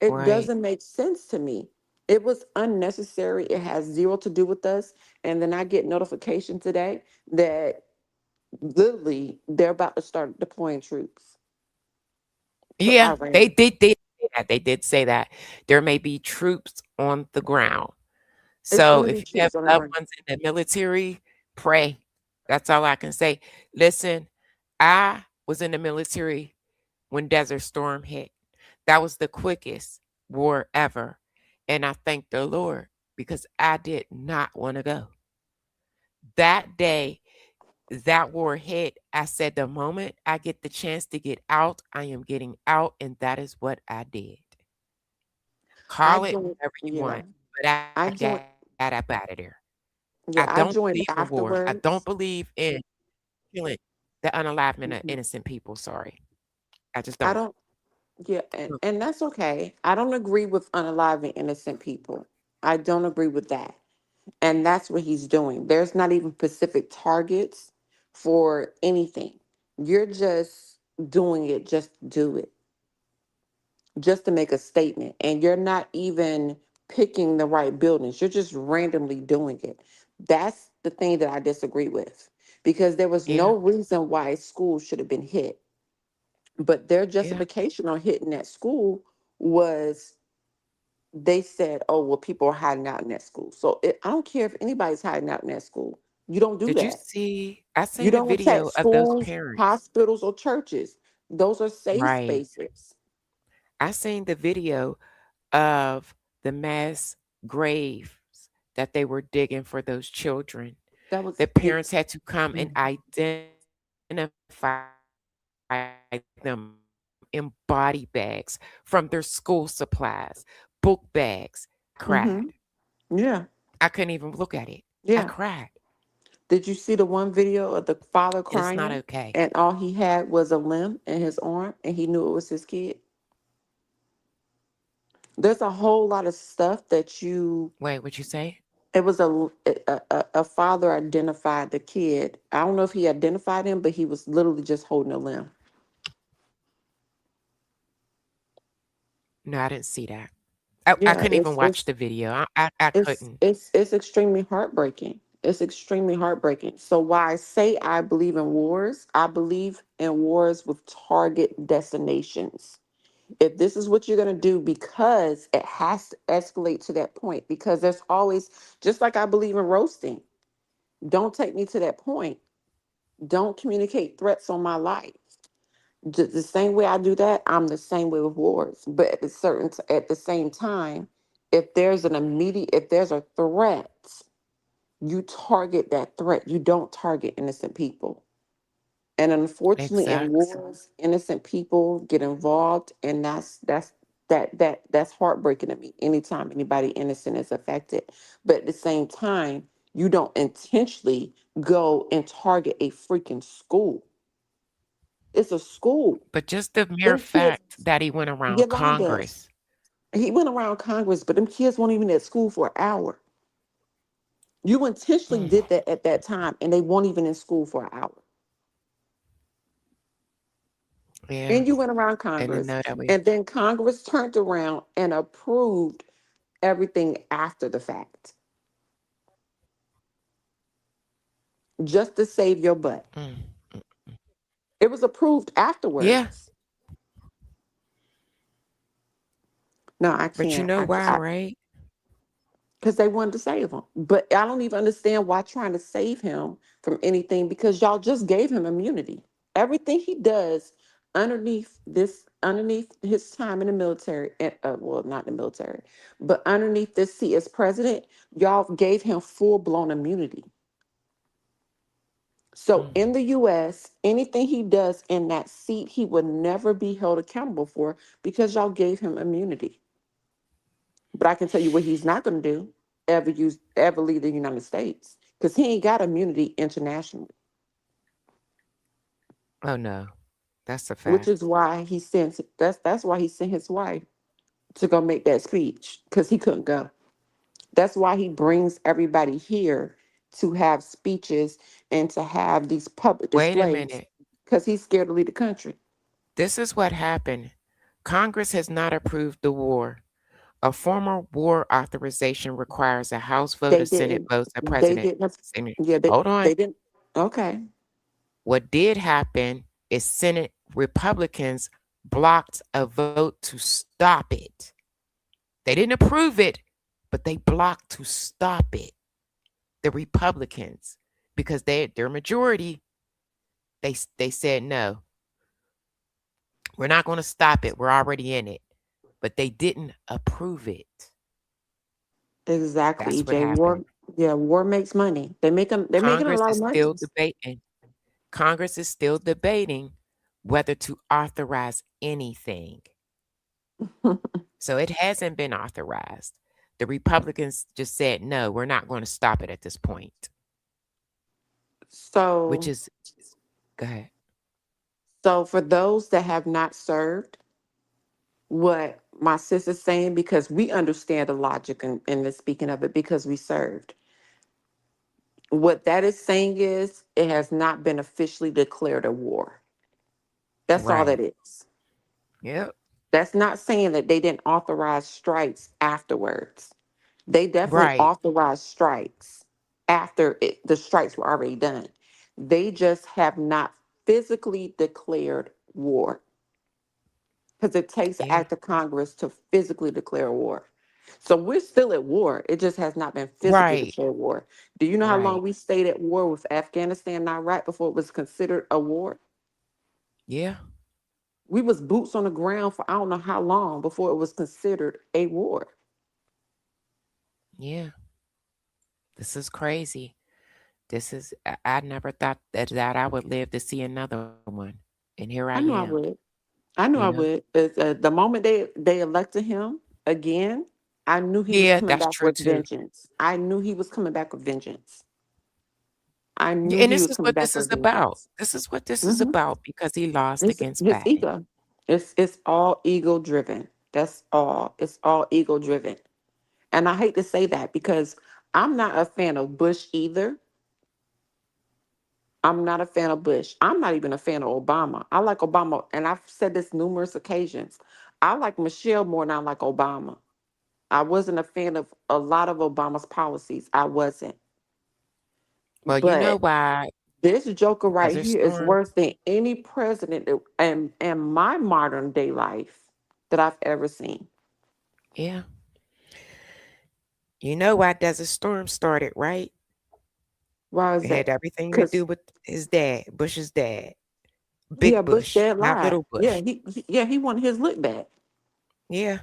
It Right. doesn't make sense to me. It was unnecessary. It has zero to do with us. And then I get notification today that literally they're about to start deploying troops to Yeah, Iran. they say that. They did say that there may be troops on the ground. It's So going to if be you have troops on the loved ground. ones in the military, pray. That's all I can say. Listen, I was in the military when Desert Storm hit. That was the quickest war ever. And I thank the Lord because I did not want to go. That day, that war hit, I said, the moment I get the chance to get out, I am getting out. And that is what I did. I Call it joined, whatever you yeah. want, but I I joined, got up out of there. yeah, I I don't joined believe in war. I don't afterwards. believe in killing the unalivement of Mhm. innocent people. Sorry. I just I don't. don't, yeah, Mm. and that's okay. I don't agree with unaliving innocent people. I don't agree with that. And that's what he's doing. There's not even specific targets for anything. You're just doing it just to do it, just to make a statement. And you're not even picking the right buildings. You're just randomly doing it. That's the thing that I disagree with because there was Yeah. no reason why school should have been hit. But their Yeah. justification on hitting that school was they said, oh, well, people are hiding out in that school. So I don't care if anybody's hiding out in that school. You don't do Did you that. see? I You seen the don't attack video of those schools, parents. hospitals, or churches. Those are safe Right. spaces. I seen the video of the mass graves that they were digging for those children. That was The parents had to come and identify them in body bags from their school supplies, book bags. Cried. Yeah, I couldn't even look at it. I yeah. cried. Did you see the one video of the father It's not crying okay. and all he had was a limb in his arm and he knew it was his kid? There's a whole lot of stuff that Wait, what you say? it was a father identified the kid. I don't know if he identified him, but he was literally just holding a limb. No, I didn't see that. I Yeah, couldn't even watch the video. I couldn't. it's extremely heartbreaking. It's extremely heartbreaking. So why I say I believe in wars, I believe in wars with target destinations. If this is what you're going to do, because it has to escalate to that point, because there's always, just like I believe in roasting, don't take me to that point. Don't communicate threats on my life. The same way I do that, I'm the same way with wars. But at the same time, if there's if there's a threat, you target that threat. You don't target innocent people. And unfortunately, in Exactly. wars, innocent people get involved, and that's heartbreaking to me. Anytime anybody innocent is affected, but at the same time, you don't intentionally go and target a freaking school. It's a school. But just the mere Them kids, fact that he went around Yolanda, Congress. he went around Congress, but them kids weren't even at school for an hour. You intentionally Mm, did that at that time, and they weren't even in school for an hour. yeah. And you went around And to Congress, know that we and then Congress turned around and approved everything after the fact, just to save your butt. mm, It was approved yeah. afterwards. No, I But you can't. know why, right? Because they wanted to save him. But I don't even understand why trying to save him from anything, because y'all just gave him immunity. Everything he does underneath his time in the military, and well, not the military, but underneath this seat as president, y'all gave him full blown immunity. So in the US, anything he does in that seat, he would never be held accountable for because y'all gave him immunity. But I can tell you what he's not going to do: ever leave the United States, because he ain't got immunity internationally. Oh no. That's a Which fact. is why that's why he sent his wife to go make that speech, because he couldn't go. That's why he brings everybody here to have speeches and to have these public Wait a displays, minute. because he's scared to leave the country. This is what happened. Congress has not approved the war. A former war authorization requires a House vote, They a Senate didn't. vote, a They president. didn't. Senate. Yeah, Hold on. they didn't. Okay. What did happen is Senate Republicans blocked a vote to stop it. They didn't approve it, but they blocked to stop it. The Republicans, because their majority, they said no. We're not going to stop it. We're already in it. But they didn't approve it. Exactly, That's what EJ. War. happened. Yeah, war makes money. They're making a Congress lot of is money. still debating. Congress is still debating whether to authorize anything. So it hasn't been authorized. The Republicans just said, no, we're not going to stop it at this point. Which So, is, go ahead. so for those that have not served, what my sister's saying, because we understand the logic in the speaking of it, because we served. What that is saying is it has not been officially declared a war. That's all that Right. is. Yep. That's not saying that they didn't authorize strikes afterwards. They definitely Right. authorized strikes after the strikes were already done. They just have not physically declared war. because it takes an Yeah. act of Congress to physically declare a war. So we're still at war. It just has not been physically Right. declared war. Do you know how long Right. we stayed at war with Afghanistan and Iraq before it was considered a war? Yeah. We was boots on the ground for I don't know how long before it was considered a war. Yeah. This is crazy. This is I never thought that I would live to see another one. And here I I knew I am, would. I knew you I know. would. The moment they elected him again, I knew he was Yeah, coming that's back true with too. vengeance. I knew he was coming back with vengeance. I knew And he this was is coming what back this is with about. vengeance. This is what this is Hmm about because he lost It's against his Biden. ego. It's all ego driven. That's all. It's all ego driven. And I hate to say that because I'm not a fan of Bush either. I'm not a fan of Bush. I'm not even a fan of Obama. I like Obama, and I've said this numerous occasions. I like Michelle more than I like Obama. I wasn't a fan of a lot of Obama's policies. I wasn't. Well, you know But why this joker right Desert here is Storm? worse than any president in my modern day life that I've ever seen. Yeah. You know why Desert Storm started, right? Why is It had that? everything to do Because with his dad, Bush's dad. yeah, Big Bush Bush, dad not lied. little Yeah, Bush. he wanted his lick back. Yeah.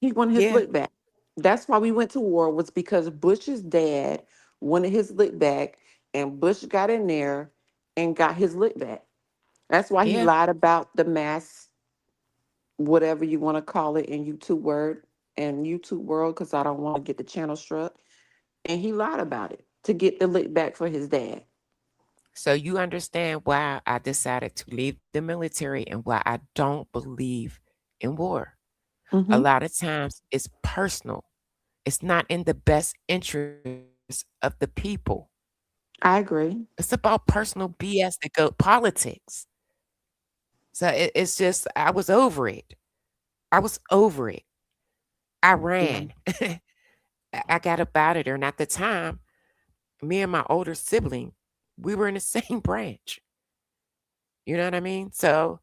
He wanted his Yeah. lick back. That's why we went to war, was because Bush's dad wanted his lick back, and Bush got in there and got his lick back. That's why he Yeah. lied about the mass, whatever you want to call it in YouTube world, because I don't want to get the channel struck. And he lied about it to get the lick back for his dad. So you understand why I decided to leave the military and why I don't believe in war. A Hmm lot of times it's personal. It's not in the best interest of the people. I agree. It's about personal BS that go politics. So it's just I was over it. I was over it. I Yeah. ran. I got up out of there. And at the time, me and my older sibling, we were in the same branch. You know what I mean? So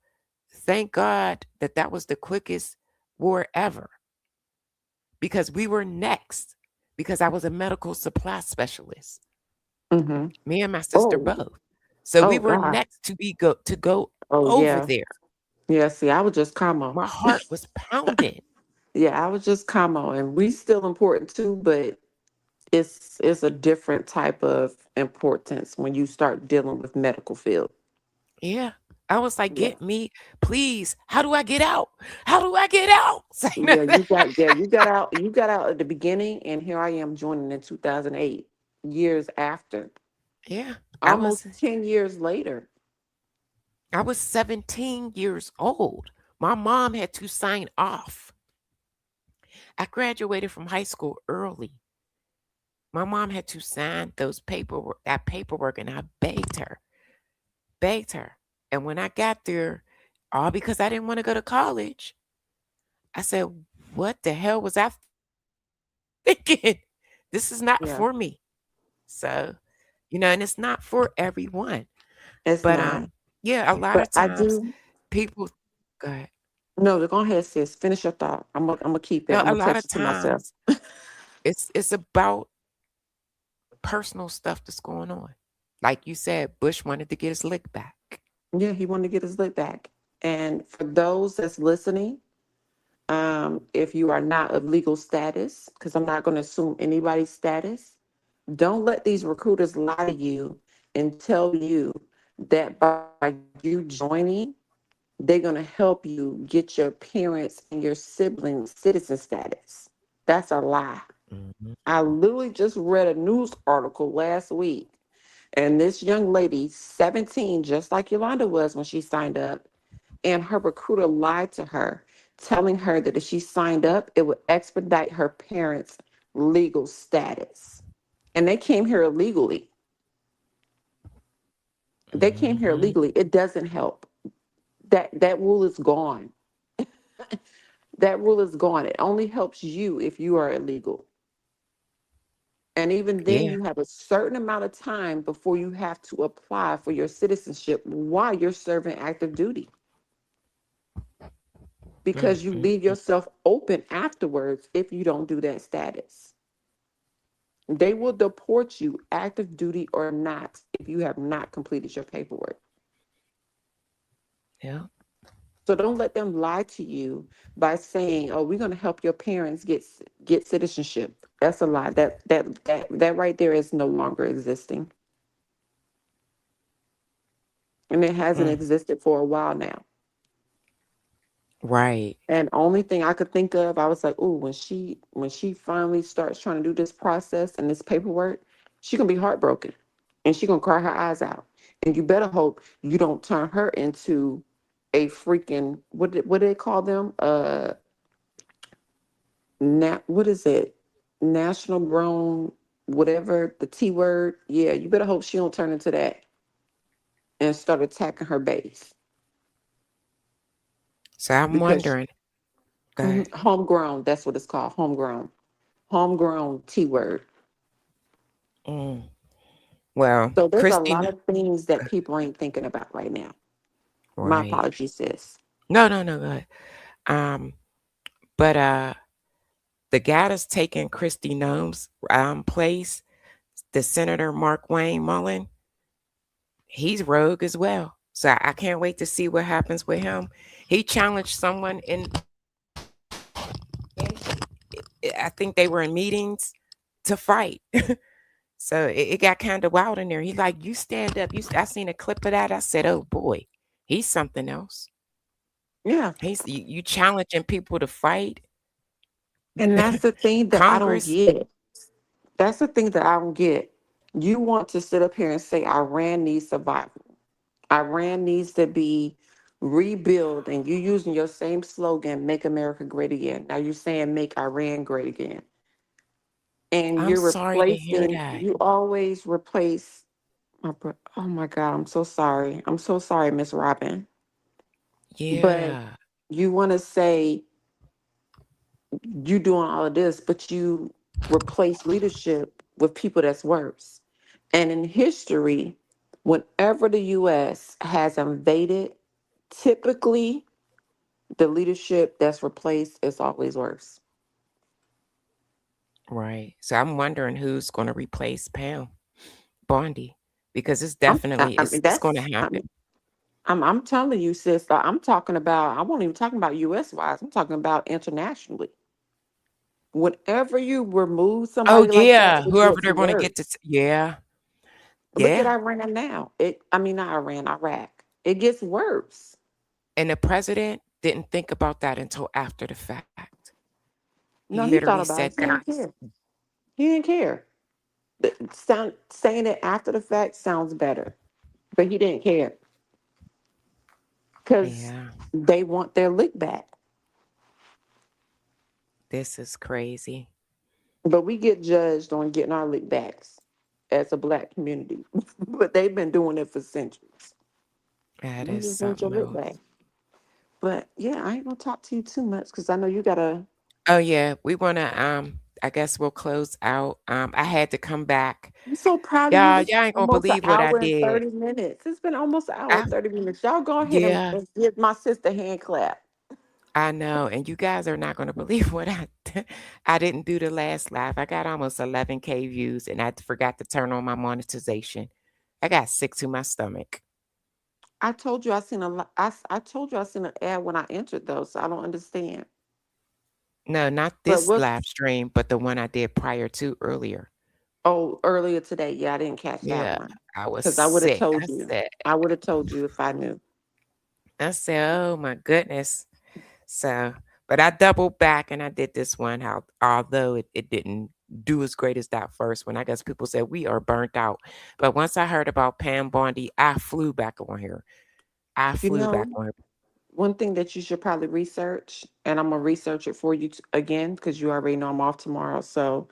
thank God that that was the quickest war ever because we were next because I was a medical supply specialist. hmm Me and my sister Oh, both. So we oh were God. next to go Oh over yeah. there. Yeah. See, I was just comma. My heart was pounding. Yeah, I was just comma, and we still important too, but it's a different type of importance when you start dealing with medical field. Yeah. I was like, Yeah. get me, please. How do I get out? How do I get out? Yeah, you got out at the beginning, and here I am joining in 2008, years after. Yeah. Almost 10 years later. I was 17 years old. My mom had to sign off. I graduated from high school early. My mom had to sign that paperwork, and I begged her. And when I got there, all because I didn't want to go to college, I said, what the hell was I thinking? This is not Yeah. for me. So, and it's not for everyone. It's But not. yeah, a lot But of I times do. people go ahead. No, go ahead, sis. Finish your thought. I'm gonna keep it. No, I'm a gonna lot touch of it to myself. times it's about personal stuff that's going on. Like you said, Bush wanted to get his lick back. Yeah, he wanted to get his lick back. And for those that's listening, if you are not of legal status, because I'm not going to assume anybody's status, don't let these recruiters lie to you and tell you that by you joining, they're going to help you get your parents and your siblings citizen status. That's a lie. Mhm. I literally just read a news article last week, and this young lady, 17, just like Yolanda was when she signed up, and her recruiter lied to her, telling her that if she signed up, it would expedite her parents' legal status. And they came here illegally. They came here Mhm. illegally. It doesn't help. That rule is gone. That rule is gone. It only helps you if you are illegal. And even then, Yeah. you have a certain amount of time before you have to apply for your citizenship while you're serving active duty. because you leave yourself open afterwards if you don't do that status. They will deport you, active duty or not, if you have not completed your paperwork. Yeah. So don't let them lie to you by saying, "Oh, we're going to help your parents get citizenship." That's a lie. That right there is no longer existing, and it hasn't existed for a while now. Right. And only thing I could think of, I was like, "Oh, when she finally starts trying to do this process and this paperwork, she's gonna be heartbroken, and she's gonna cry her eyes out. And you better hope you don't turn her into a freaking what do they call them? What is it? National grown whatever the T word. Yeah, you better hope she don't turn into that and start attacking her base So I'm because wondering. Go ahead. homegrown. That's what it's called. Homegrown T word. Well, So there's a lot Christina. of things that people ain't thinking about right now. My Right. apologies, sis. No, go ahead. But the guy that's taking Kristi Noem's place, the Senator Mark Wayne Mullen, he's rogue as well. So I can't wait to see what happens with him. He challenged someone I think they were in meetings to fight. So it got kind of wild in there. He like, you stand up. I seen a clip of that. I said, oh boy, he's something else. Yeah. He's you challenging people to fight. And that's the thing that I don't Congress. get. That's the thing that I don't get. You want to sit up here and say Iran needs survival. Iran needs to be rebuilt, and you using your same slogan, "Make America Great Again." Now you're saying "Make Iran Great Again," and I'm you're sorry to hear replacing. that. You always replace. Oh my God, I'm so sorry. I'm so sorry, Miss Robin. But Yeah. you want to say you doing all of this, but you replace leadership with people that's worse. And in history, whenever the U.S. has invaded, typically the leadership that's replaced is always worse. Right. So I'm wondering who's going to replace Pam Bondi, because it's I definitely mean, it's going to happen. I'm telling you, sis. I'm talking about. I won't even talking about U.S. wise. I'm talking about internationally. Whenever you remove Oh somebody like that, yeah, it whoever gets they're going to get worse. to. Yeah. Look at Yeah. Iran now. Not Iran, Iraq. It gets worse. And the president didn't think about that until after the fact. He No, he thought literally about said it. He didn't that. care. He didn't care. Saying it after the fact sounds better, but he didn't care because Yeah. they want their lick back. This is crazy. But we get judged on getting our lick backs as a black community. But they've been doing it for centuries. That You is just want your something lick else. back. But yeah, I ain't gonna talk to you too much because I know you gotta. Oh yeah, we want to I guess we'll close out. I had to come back. I'm so proud of you. Y'all, This y'all is ain't gonna almost an believe what I hour and did. 30 minutes. It's been almost an hour I, and 30 minutes. Y'all go ahead yeah, and give my sister a hand clap. I know. And you guys are not gonna believe what I did. I didn't do the last live. I got almost 11K views and I forgot to turn on my monetization. I got sick to my stomach. I told you I told you I seen an ad when I entered though, so I don't understand. No, not But this what's live stream, but the one I did prior to earlier. earlier today? Yeah, I didn't catch that Yeah, one I was because I would have sick. told you. I would have told you if I knew. I said, oh my goodness. So, but I doubled back and I did this one, although it didn't do as great as that first one. I guess people said we are burnt out. But once I heard about Pam Bondi, I flew back on here. I You flew back know, on her. one thing that you should probably research, and I'm gonna research it for you again because you already know I'm off tomorrow. So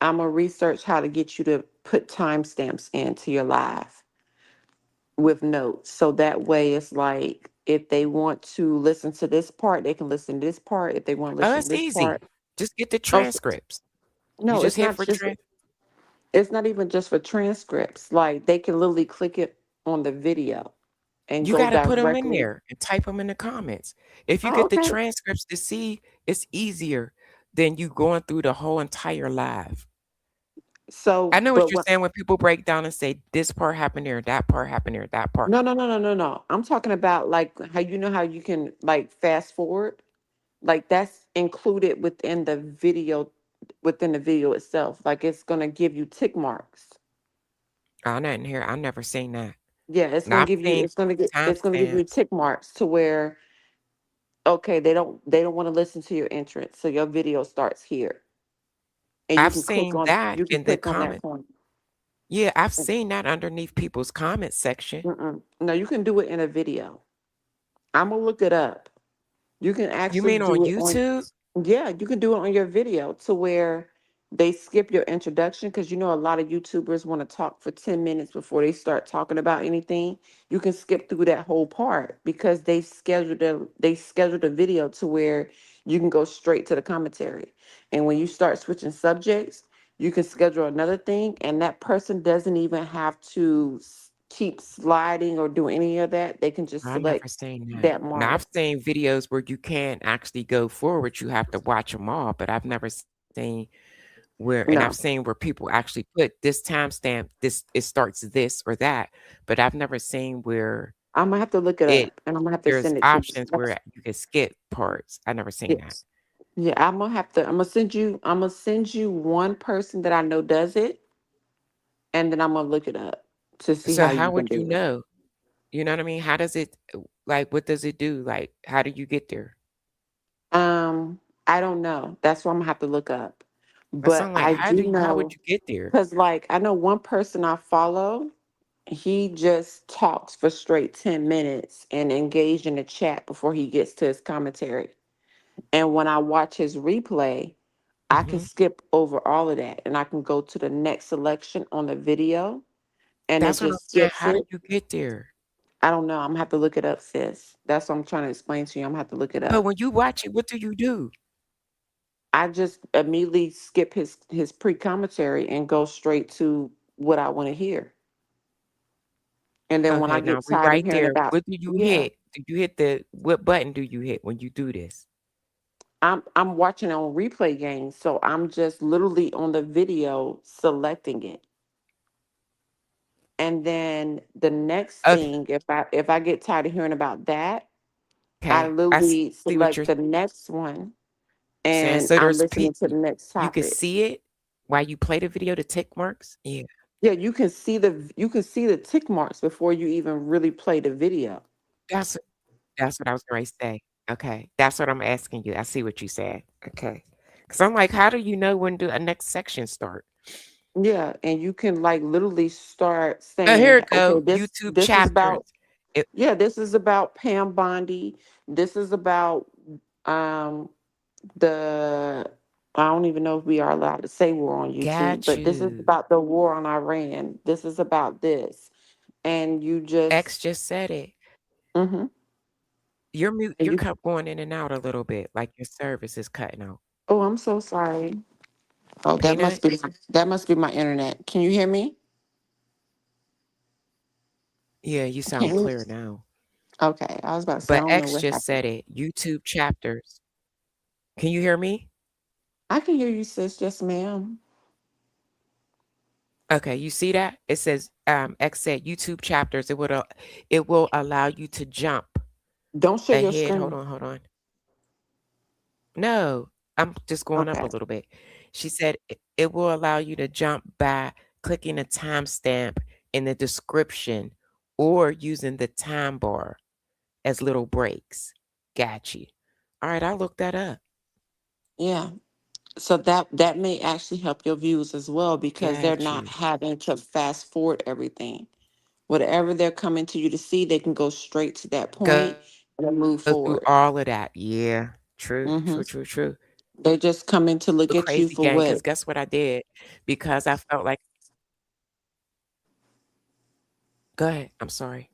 I'm gonna research how to get you to put timestamps into your live with notes, so that way it's like if they want to listen to this part, they can listen to this part. If they want to Oh, listen to it's this easy. part, Just get the oh, transcripts. You no, just it's hit not for just. It's not even just for transcripts. Like they can literally click it on the video and You go got to put them in directly. there and type them in the comments. If you Oh, get the okay. transcripts to see, it's easier than you going through the whole entire live. So, I know what but you're what? saying when people break down and say this part happened there, that part happened there, that part. No. I'm talking about like how you can like fast forward. Like that's included within the video itself. Like it's gonna give you tick marks. I didn't hear. I never seen that. Yeah, it's Now gonna I've give you seen timestamps. tick marks to where okay, they don't want to listen to your entrance. So your video starts here. And I've seen that you can in the click on that comment. point. Yeah, I've seen that underneath people's comment section. Mm-mm. No, you can do it in a video. I'm gonna look it up. You can You actually mean on do it on, YouTube? yeah, you can do it on your video to where they skip your introduction because you know a lot of YouTubers want to talk for 10 minutes before they start talking about anything. You can skip through that whole part because they scheduled a video to where you can go straight to the commentary. And when you start switching subjects, you can schedule another thing and that person doesn't even have to keep sliding or do any of that. They can just I never select seen that. that Now mark. I've seen videos where you can't actually go forward. You have to watch them all, but I've never seen where, and I've No. seen where people actually put this timestamp, this it starts this or that, but I've never seen where I'm gonna have to look it it up and I'm gonna have to there's send it to you. options where you can skip parts. I never seen that. Yes. Yeah, I'm gonna send you one person that I know does it and then I'm gonna look it up to see So how how you can would you do it. know? You know what I mean? How does it like what does it do? Like how do you get there? I don't know. That's what I'm gonna have to look up. That's But I'm like, I do how would know you get there? because like I know one person I follow, he just talks for straight 10 minutes and engage in the chat before he gets to his commentary. And when I watch his replay, I can Hmm. skip over all of that and I can go to the next selection on the video and it That's what I'm just saying. skips How do it. you get there? I don't know. I'm gonna have to look it up, sis. That's what I'm trying to explain to you. I'm gonna have to look it But up. when you watch it, what do you do? I just immediately skip his pre-commentary and go straight to what I want to hear. And then when I Okay, now get we tired of right hearing there. about, What do you yeah, hit? Do you hit what button do you hit when you do this? I'm watching on replay games, so I'm just literally on the video selecting it. And then the next Okay, thing, if I get tired of hearing about that, I I literally see what select you're the next one saying. and So I'm there's listening to the next you can topic. see it while you play the video, the tick marks. Yeah, Yeah, you can see the tick marks before you even really play the video. that's that's what I was going to say. Okay, that's what I'm asking you. I see what you said. Okay, because I'm like, how do you know when do a next section start? Yeah, and you can like literally start Oh, here saying, it okay, go. this YouTube this is chapters. about It yeah, this is about Pam Bondi. This is about um the I don't even know if we are allowed to say war on YouTube, got but this is you. about the war on Iran. This is about this. And you X just just said it. mm-hmm. You're mute. And You're you going in and out a little bit, like your service is cutting out. oh, I'm so sorry. Oh, Peanut. that must be my internet. Can you hear me? Yeah, you sound Can you? clear now. Okay, I was about to say I But don't know X what just happened. said it. YouTube chapters. Can you hear me? I can hear you, sis. Yes, ma'am. Okay, you see that? It says X said YouTube chapters. It will allow you to jump Don't share your ahead. screen. Hold on. No, I'm just going up a Okay. little bit. She said it will allow you to jump by clicking a timestamp in the description or using the time bar as little breaks. Got you. All right, I'll look that up. Yeah. So that may actually help your views as well because they're Got not you. having to fast forward everything. Whatever they're coming to you to see, they can go straight to that Go point and move through forward. all of that. Yeah. True, Hmm. true, true, true. They just come in to look The at you crazy for gang, because what. guess what I did? Because I felt like go ahead. I'm sorry.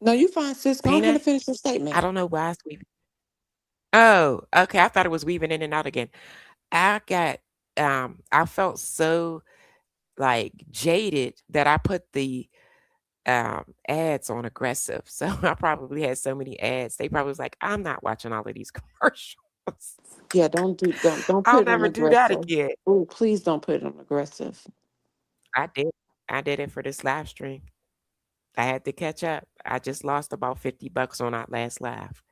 No, you fine, sis. Go ahead and Peanut, finish your I statement. don't know why it's weaving. Oh, okay. I thought it was weaving in and out again. I got I felt so like jaded that I put the ads on aggressive. So I probably had so many ads. They probably was like, I'm not watching all of these commercials. Yeah, don't put I'll it on never do that aggressive. again. Oh, please don't put it on aggressive. I did. I did it for this live stream. I had to catch up. I just lost about $50 on our last live.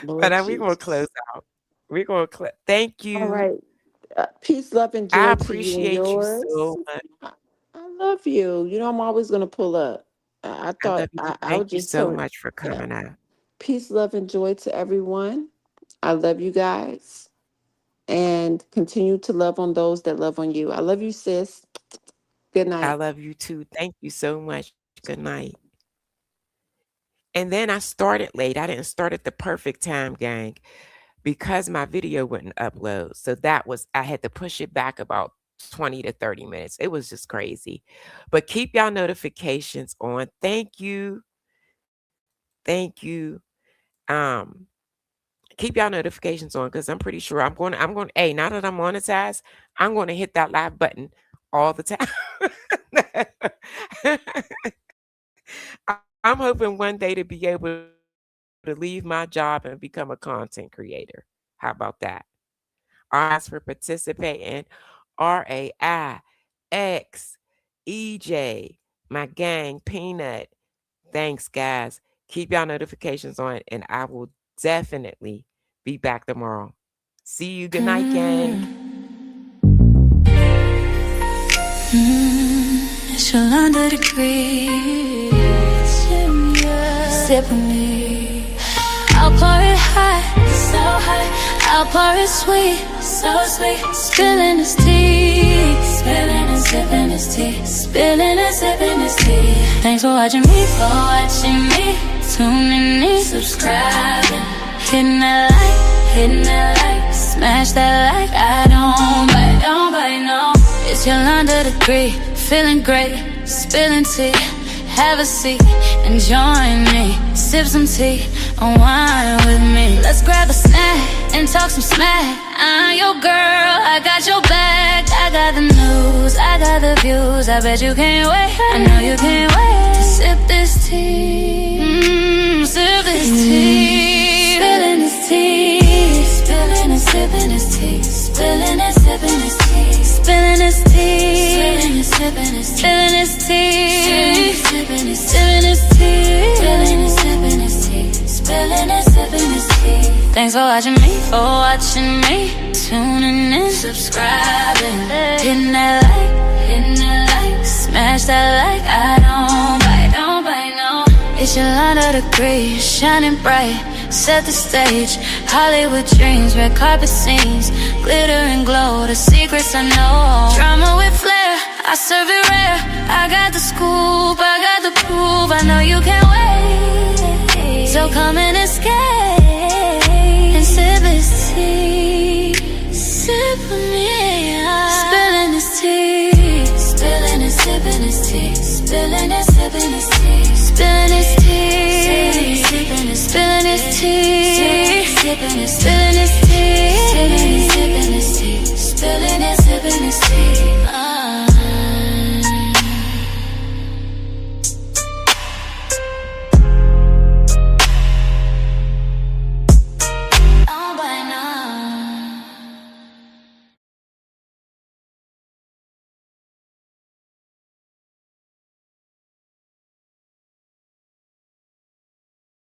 Lord But we're going to close Jesus. out. We're going to thank All you. right. Peace, love, and I joy to you and appreciate you yours. so much. I love you. You know, I'm always going to pull up. I I thought love you too. I Thank was you just so telling. much for Yeah. coming out. Peace, love, and joy to everyone. I love you guys. And continue to love on those that love on you. I love you, sis. Good night. I love you too. Thank you so much. Good night. And then I started late. I didn't start at the perfect time, gang, because my video wouldn't upload. So I had to push it back about 20 to 30 minutes. It was just crazy. But keep y'all notifications on. Thank you. Thank you. Keep y'all notifications on, because I'm pretty sure I'm going, hey, now that I'm monetized, I'm going to hit that live button all the time. I'm hoping one day to be able to leave my job and become a content creator. How about that? Ask for participating. RAIXEJ, my gang, Peanut. Thanks, guys. Keep y'all notifications on, and I will definitely be back tomorrow. See you. Good night, gang. It's your under degree. Sip with me. I'll pour it hot, so hot. I'll pour it sweet, so sweet. Spilling his tea, spilling and sipping his tea, spilling and sipping his tea. Thanks for watching me, tuning in, subscribing, hitting that like, smash that like. I don't bite, no. It's your under degree, feeling great, spilling tea. Have a seat and join me. Sip some tea, unwind with me. Let's grab a snack and talk some smack. I'm your girl, I got your back. I got the news, I got the views. I bet you can't wait, I know you can't wait to sip this tea. Sip this tea. Spilling this tea. Spilling and sipping this tea. Spilling and sipping this tea. Spilling this tea. Spilling and sipping this tea. Spilling this tea. Spilling and sipping this tea. Spilling and sipping this tea. Spilling and sipping this tea. Thanks for watching me, tuning in, subscribing, hitting that like, smash that like. I don't bite, no. It's your under degree, shining bright. Set the stage, Hollywood dreams, red carpet scenes, glitter and glow, the secrets I know. Drama with flair, I serve it rare. I got the scoop, I got the proof. I know you can't wait, so come and escape and sip this tea. Sip with me, spilling this tea, spilling and sipping this tea, spilling and sipping this tea, spilling this tea, spilling this tea, spilling this tea, spilling this tea.